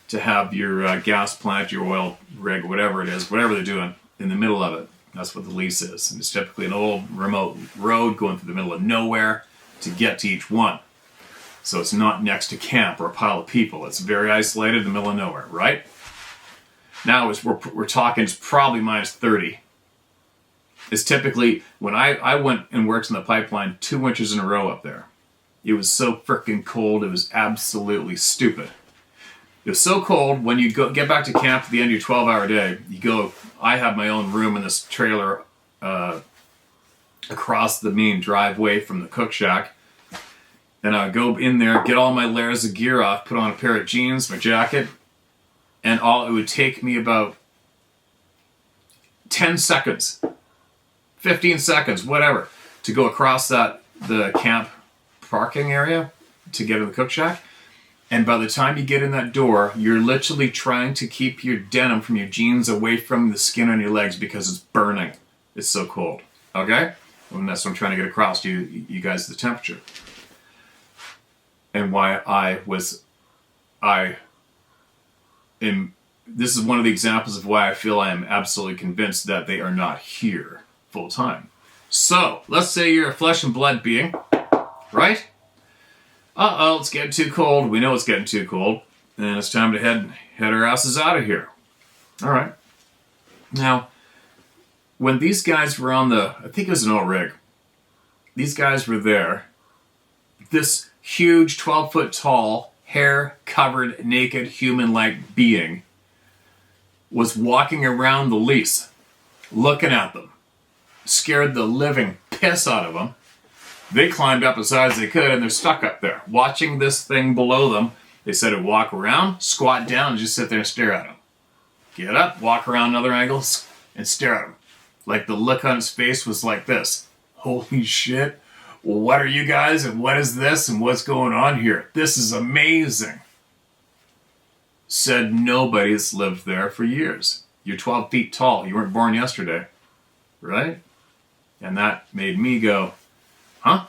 to have your gas plant, your oil rig, whatever it is, whatever they're doing, in the middle of it. That's what the lease is. And it's typically an old remote road going through the middle of nowhere to get to each one. So it's not next to camp or a pile of people. It's very isolated in the middle of nowhere, right? Now we're talking, it's probably minus 30. It's typically, when I went and worked in the pipeline 2 winters in a row up there, it was so freaking cold, it was absolutely stupid. It was so cold, when you get back to camp at the end of your 12-hour day, I have my own room in this trailer across the main driveway from the cook shack. And I would go in there, get all my layers of gear off, put on a pair of jeans, my jacket, and it would take me about 10 seconds, 15 seconds, whatever, to go across the camp parking area to get in the cook shack. And by the time you get in that door, you're literally trying to keep your denim from your jeans away from the skin on your legs because it's burning. It's so cold. Okay? And that's what I'm trying to get across to you guys, the temperature. And why this is one of the examples of why I feel I am absolutely convinced that they are not here full time. So, let's say you're a flesh and blood being, right? Uh-oh, it's getting too cold. We know it's getting too cold. And it's time to head our asses out of here. All right. Now, when these guys were on I think it was an oil rig. These guys were there. This huge 12-foot tall, hair-covered, naked, human-like being was walking around the lease, looking at them. Scared the living piss out of them. They climbed up as high as they could, and they're stuck up there, watching this thing below them. They said to walk around, squat down, and just sit there and stare at him. Get up, walk around another angle, and stare at him. Like the look on his face was like this. Holy shit. What are you guys, and what is this, and what's going on here? This is amazing. Said nobody that's lived there for years. You're 12 feet tall. You weren't born yesterday. Right? And that made me go, huh?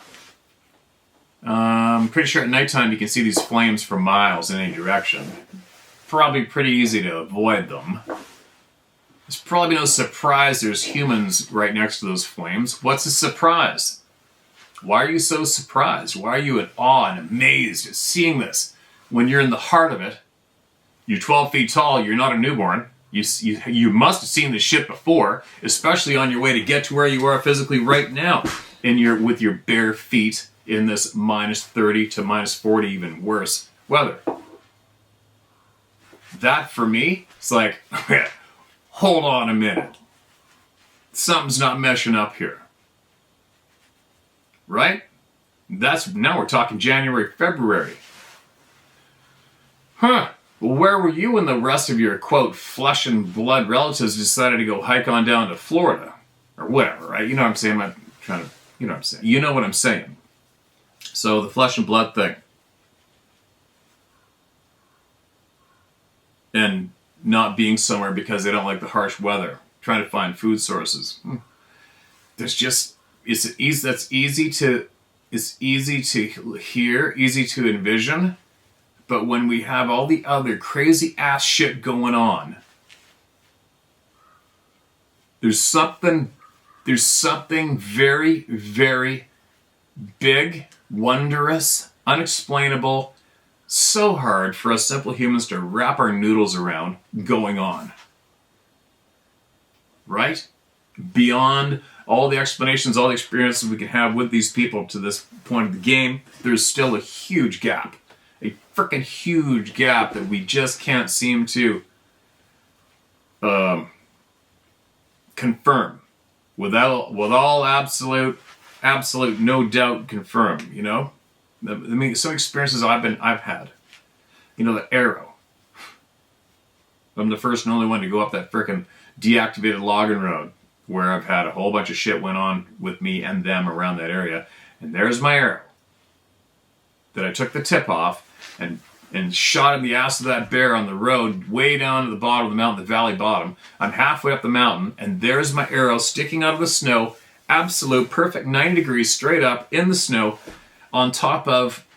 I'm pretty sure at nighttime you can see these flames for miles in any direction. Probably pretty easy to avoid them. It's probably no surprise there's humans right next to those flames. What's a surprise? Why are you so surprised? Why are you in awe and amazed at seeing this? When you're in the heart of it, you're 12 feet tall, you're not a newborn. You must have seen this shit before, especially on your way to get to where you are physically right now, with your bare feet in this minus 30 to minus 40, even worse weather. That, for me, it's like, hold on a minute. Something's not meshing up here. Right? Now we're talking January, February. Huh. Well, where were you when the rest of your, quote, flesh and blood relatives decided to go hike on down to Florida? Or whatever, right? You know what I'm saying? I'm trying to, you know what I'm saying. You know what I'm saying. So the flesh and blood thing. And not being somewhere because they don't like the harsh weather. Trying to find food sources. There's just, it's easy to hear, easy to envision. But when we have all the other crazy ass shit going on, there's something very, very big, wondrous, unexplainable, so hard for us simple humans to wrap our noodles around going on. Right? Beyond all the explanations, all the experiences we can have with these people to this point of the game, there's still a huge gap. A freaking huge gap that we just can't seem to confirm. With all absolute no doubt confirm, you know? I mean, some experiences I've had. You know, the arrow. I'm the first and only one to go up that frickin' deactivated logging road where I've had a whole bunch of shit went on with me and them around that area. And there's my arrow that I took the tip off and shot in the ass of that bear on the road way down to the bottom of the mountain, the valley bottom. I'm halfway up the mountain, and there's my arrow sticking out of the snow, absolute perfect 90 degrees straight up in the snow, on top of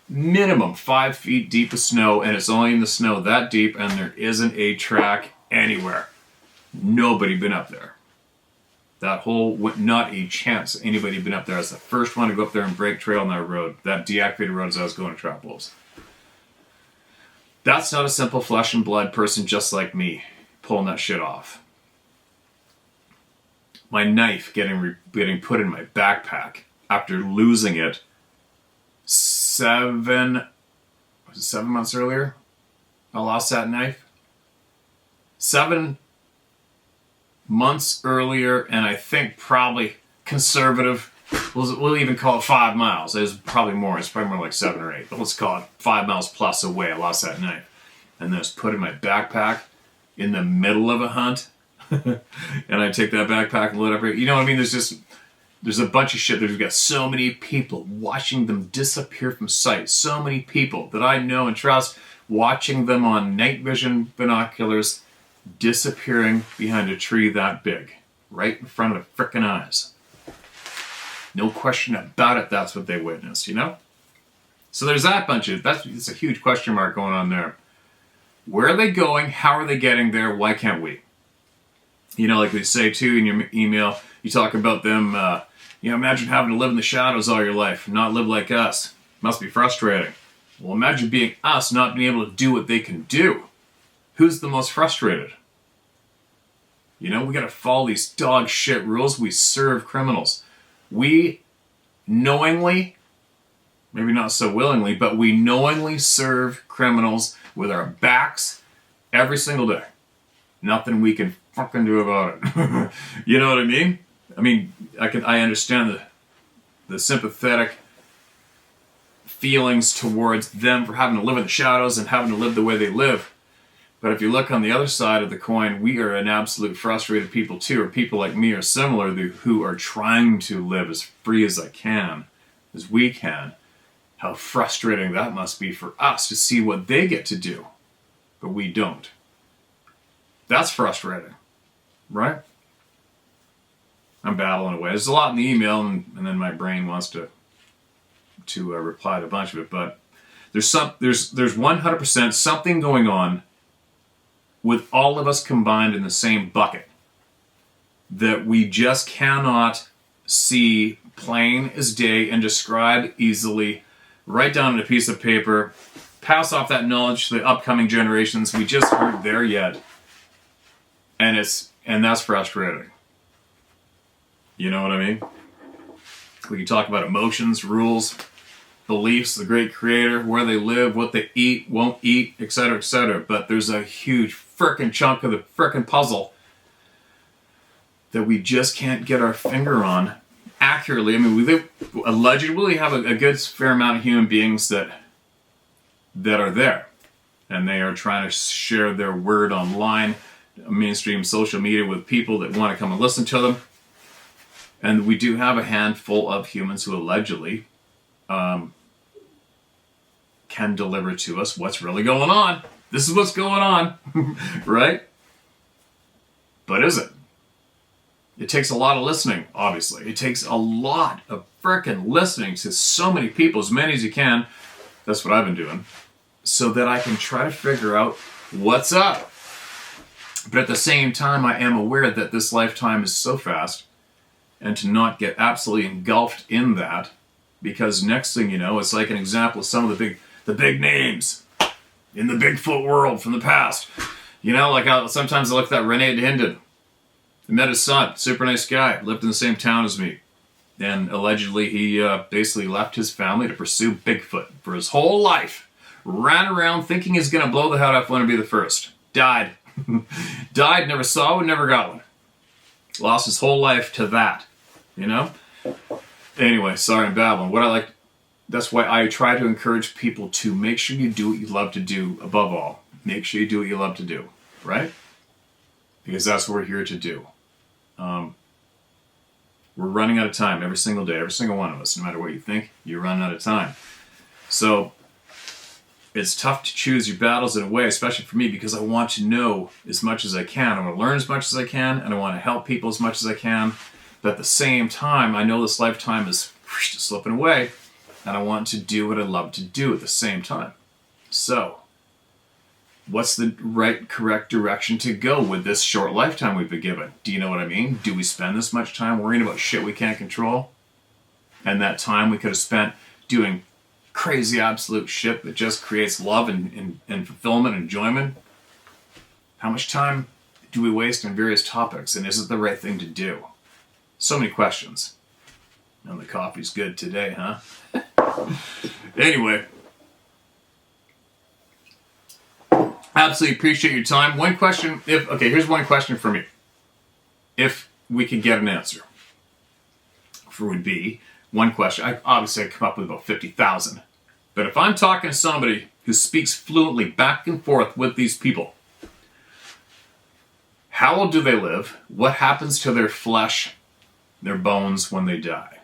minimum 5 feet deep of snow, and it's only in the snow that deep, and there isn't a track anywhere. Nobody been up there. That whole, not a chance anybody been up there. I was the first one to go up there and break trail on that road, that deactivated road as I was going to trap wolves. That's not a simple flesh and blood person just like me pulling that shit off. My knife getting put in my backpack after losing it 7 months earlier? I lost that knife. 7 months earlier, and I think probably conservative. We'll even call it 5 miles. It's probably more. It's probably more like 7 or 8. But let's call it 5 miles plus away. I lost that knife. And then it's put in my backpack in the middle of a hunt. And I take that backpack and load up. You know what I mean? There's a bunch of shit. We've got so many people watching them disappear from sight. So many people that I know and trust watching them on night vision binoculars disappearing behind a tree that big. Right in front of their frickin' eyes. No question about it, that's what they witnessed, you know? So there's that it's a huge question mark going on there. Where are they going? How are they getting there? Why can't we? You know, like we say too in your email, you talk about them, imagine having to live in the shadows all your life, not live like us. Must be frustrating. Well, imagine being us, not being able to do what they can do. Who's the most frustrated? You know, we gotta follow these dog shit rules. We serve criminals. We knowingly, maybe not so willingly, but we knowingly serve criminals with our backs every single day. Nothing we can fucking do about it. You know what I mean? I mean, I understand the sympathetic feelings towards them for having to live in the shadows and having to live the way they live. But if you look on the other side of the coin, we are an absolute frustrated people too, or people like me are similar who are trying to live as free as we can. How frustrating that must be for us to see what they get to do, but we don't. That's frustrating, right? I'm battling away. There's a lot in the email, and then my brain wants to reply to a bunch of it, but there's 100% something going on with all of us combined in the same bucket, that we just cannot see plain as day and describe easily, write down on a piece of paper, pass off that knowledge to the upcoming generations. We just aren't there yet. And that's frustrating. You know what I mean? We can talk about emotions, rules, beliefs, the great creator, where they live, what they eat, won't eat, etc., but there's a huge frickin' chunk of the frickin' puzzle that we just can't get our finger on accurately. I mean, we allegedly have a good fair amount of human beings that are there, and they are trying to share their word online, mainstream social media, with people that want to come and listen to them. And we do have a handful of humans who allegedly can deliver to us what's really going on. This is what's going on, right? But is it? It takes a lot of listening, obviously. It takes a lot of frickin' listening to so many people, as many as you can. That's what I've been doing, so that I can try to figure out what's up. But at the same time, I am aware that this lifetime is so fast, and to not get absolutely engulfed in that, because next thing you know, it's like an example of some of the big names in the Bigfoot world from the past. You know, like sometimes I look at that Rene Hinden. I met his son, super nice guy, lived in the same town as me. And allegedly he basically left his family to pursue Bigfoot for his whole life. Ran around thinking he's going to blow the head off one and be the first. Died. Died, never saw one, never got one. Lost his whole life to that, you know? Anyway, sorry I'm babbling. That's why I try to encourage people to make sure you do what you love to do above all. Make sure you do what you love to do, right? Because that's what we're here to do. We're running out of time every single day, every single one of us. No matter what you think, you're running out of time. So it's tough to choose your battles in a way, especially for me, because I want to know as much as I can. I want to learn as much as I can, and I want to help people as much as I can. But at the same time, I know this lifetime is slipping away, and I want to do what I love to do at the same time. So what's the right, correct direction to go with this short lifetime we've been given? Do you know what I mean? Do we spend this much time worrying about shit we can't control? And that time we could have spent doing crazy absolute shit that just creates love and fulfillment and enjoyment? How much time do we waste on various topics, and is it the right thing to do? So many questions. And the coffee's good today, huh? Anyway. Absolutely appreciate your time. One question, here's one question for me. If we could get an answer, would be one question. I come up with about 50,000. But if I'm talking to somebody who speaks fluently back and forth with these people, how long do they live? What happens to their flesh, their bones when they die?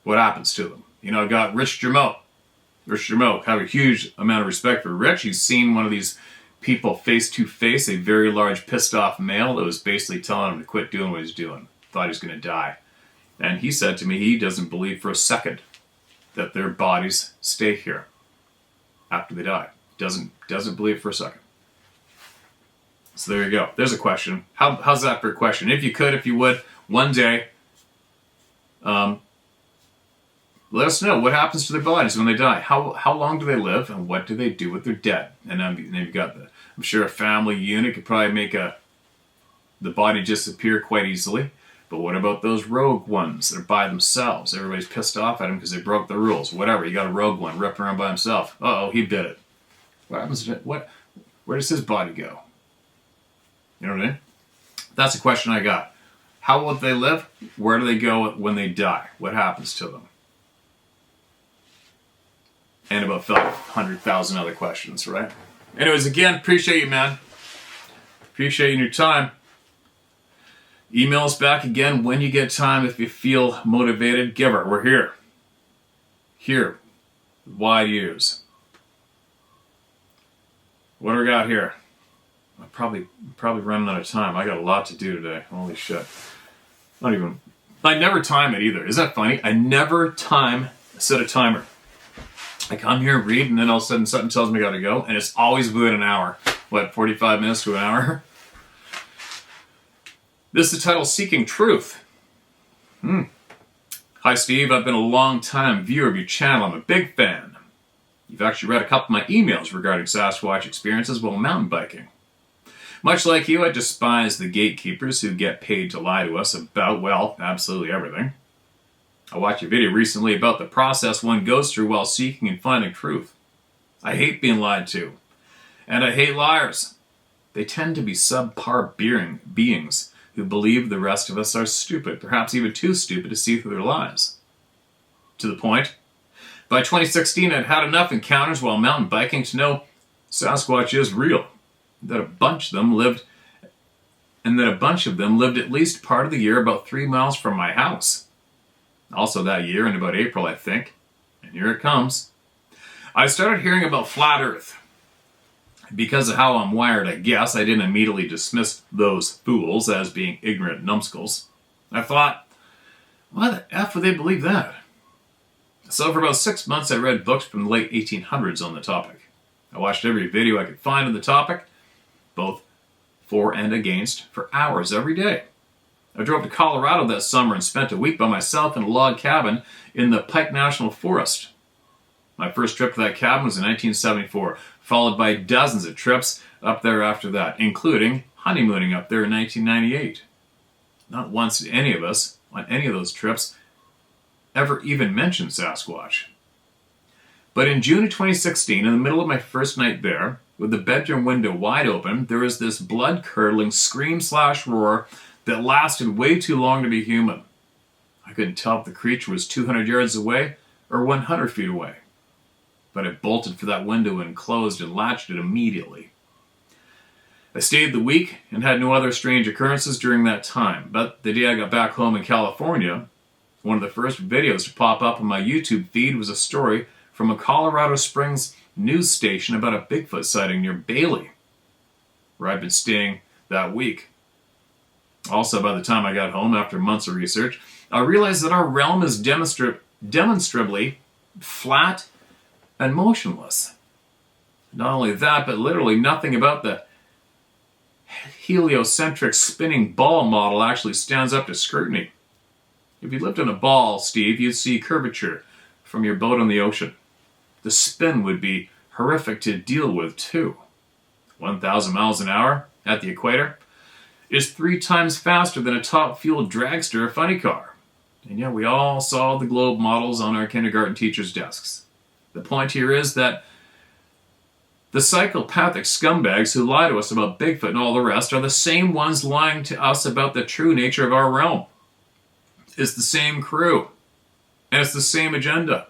What happens to them? You know, I got Rich Jermeau. Have a huge amount of respect for Rich. He's seen one of these people face to face, a very large pissed off male that was basically telling him to quit doing what he's doing. Thought he was going to die. And he said to me he doesn't believe for a second that their bodies stay here after they die. Doesn't believe for a second. So there you go. There's a question. How's that for a question? If you would, one day, let us know what happens to their bodies when they die. How long do they live, and what do they do with their dead? And then you've got I'm sure a family unit could probably make the body disappear quite easily. But what about those rogue ones that are by themselves? Everybody's pissed off at them because they broke the rules. Whatever, you got a rogue one ripping around by himself. Uh-oh, he did it. What happens to it? Where does his body go? You know what I mean? That's a question I got. How will they live? Where do they go when they die? What happens to them? And about 100,000 other questions, right? Anyways, again, appreciate you, man. Appreciate your time. Email us back again when you get time. If you feel motivated, give it. We're here. Here. Wide ears. What do we got here? I'm probably running out of time. I got a lot to do today. Holy shit. I never time it either. Is that funny? I never set a timer. I come here, read, and then all of a sudden something tells me I gotta go, and it's always within an hour. 45 minutes to an hour? This is the title, Seeking Truth. Hi, Steve. I've been a long-time viewer of your channel. I'm a big fan. You've actually read a couple of my emails regarding Sasquatch experiences while mountain biking. Much like you, I despise the gatekeepers who get paid to lie to us about, well, absolutely everything. I watched a video recently about the process one goes through while seeking and finding truth. I hate being lied to. And I hate liars. They tend to be subpar beings who believe the rest of us are stupid, perhaps even too stupid to see through their lies. To the point, by 2016 I'd had enough encounters while mountain biking to know Sasquatch is real, that a bunch of them lived at least part of the year about 3 miles from my house. Also that year, in about April I think, and here it comes, I started hearing about flat earth. Because of how I'm wired, I guess, I didn't immediately dismiss those fools as being ignorant numbskulls. I thought, why the F would they believe that? So for about 6 months I read books from the late 1800s on the topic. I watched every video I could find on the topic, both for and against, for hours every day. I drove to Colorado that summer and spent a week by myself in a log cabin in the Pike National Forest. My first trip to that cabin was in 1974, followed by dozens of trips up there after that, including honeymooning up there in 1998. Not once did any of us, on any of those trips, ever even mention Sasquatch. But in June of 2016, in the middle of my first night there, with the bedroom window wide open, there was this blood-curdling scream/roar that lasted way too long to be human. I couldn't tell if the creature was 200 yards away or 100 feet away. But I bolted for that window and closed and latched it immediately. I stayed the week and had no other strange occurrences during that time, but the day I got back home in California, one of the first videos to pop up on my YouTube feed was a story from a Colorado Springs news station about a Bigfoot sighting near Bailey, where I'd been staying that week. Also, by the time I got home after months of research, I realized that our realm is demonstrably flat and motionless. Not only that, but literally nothing about the heliocentric spinning ball model actually stands up to scrutiny. If you lived on a ball, Steve, you'd see curvature from your boat on the ocean. The spin would be horrific to deal with, too. 1,000 miles an hour at the equator is 3 times faster than a top-fueled dragster or funny car. And yet we all saw the globe models on our kindergarten teachers' desks. The point here is that the psychopathic scumbags who lie to us about Bigfoot and all the rest are the same ones lying to us about the true nature of our realm. It's the same crew. And it's the same agenda.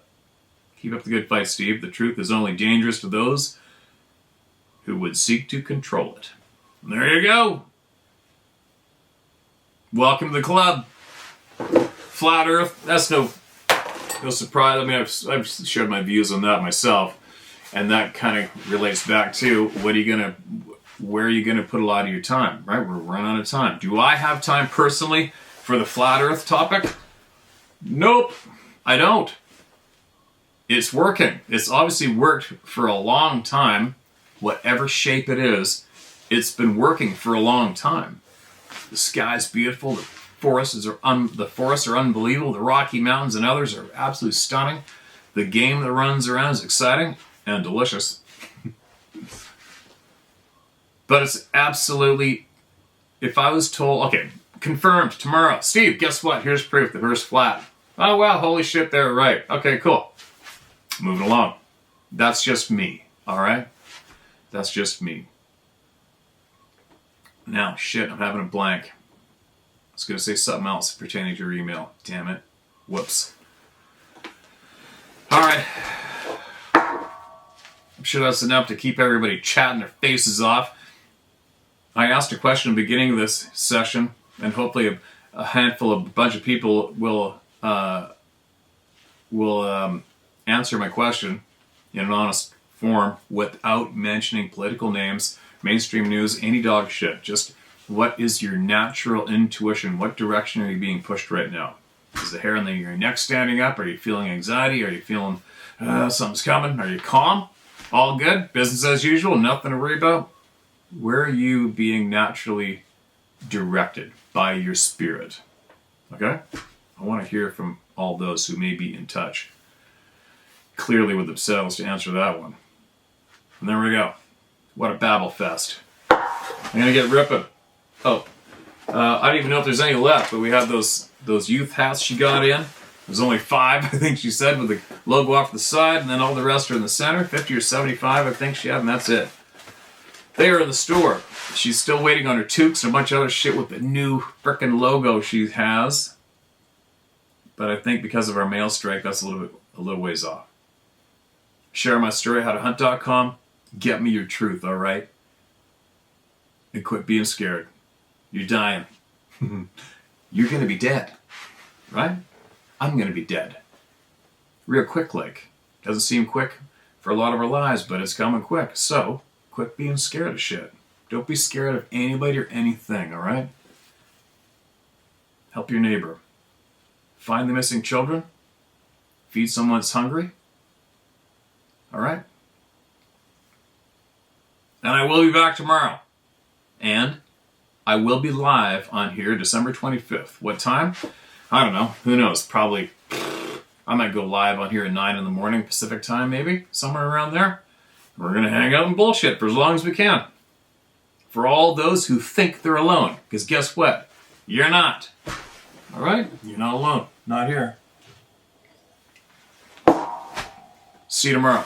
Keep up the good fight, Steve. The truth is only dangerous to those who would seek to control it. And there you go. Welcome to the club. Flat Earth, that's no surprise. I mean, I've shared my views on that myself, and that kind of relates back to where are you gonna put a lot of your time, right? We're running out of time. Do I have time personally for the flat Earth topic? Nope, I don't. It's working. It's obviously worked for a long time, whatever shape it is. It's been working for a long time. The sky's beautiful. The forests are unbelievable. The Rocky Mountains and others are absolutely stunning. The game that runs around is exciting and delicious. But it's absolutely, if I was told, okay, confirmed tomorrow, Steve, guess what? Here's proof the Earth's flat. Oh, wow, holy shit, they're right. Okay, cool. Moving along. That's just me, all right? That's just me. Now, shit, I'm having a blank. I was going to say something else pertaining to your email. Damn it. Whoops. All right. I'm sure that's enough to keep everybody chatting their faces off. I asked a question at the beginning of this session, and hopefully a bunch of people will answer my question in an honest form without mentioning political names, mainstream news, any dog shit. Just what is your natural intuition? What direction are you being pushed right now? Is the hair on your neck standing up? Are you feeling anxiety? Are you feeling something's coming? Are you calm? All good? Business as usual? Nothing to worry about? Where are you being naturally directed by your spirit? Okay? I want to hear from all those who may be in touch clearly with themselves to answer that one. And there we go. What a babble fest. I'm going to get ripping. Oh, I don't even know if there's any left, but we have those youth hats she got in. There's only 5, I think she said, with the logo off the side, and then all the rest are in the center. 50 or 75, I think she had, and that's it. They are in the store. She's still waiting on her toques and a bunch of other shit with the new frickin' logo she has. But I think because of our mail strike, that's a little ways off. Share my story, howtohunt.com. Get me your truth, all right? And quit being scared. You're dying. You're going to be dead, right? I'm going to be dead. Real quick, like. Doesn't seem quick for a lot of our lives, but it's coming quick. So, quit being scared of shit. Don't be scared of anybody or anything, all right? Help your neighbor. Find the missing children. Feed someone that's hungry. All right? And I will be back tomorrow. And I will be live on here December 25th. What time? I don't know. Who knows? Probably, I might go live on here at 9 in the morning Pacific time, maybe. Somewhere around there. We're going to hang out and bullshit for as long as we can. For all those who think they're alone. Because guess what? You're not. All right? You're not alone. Not here. See you tomorrow.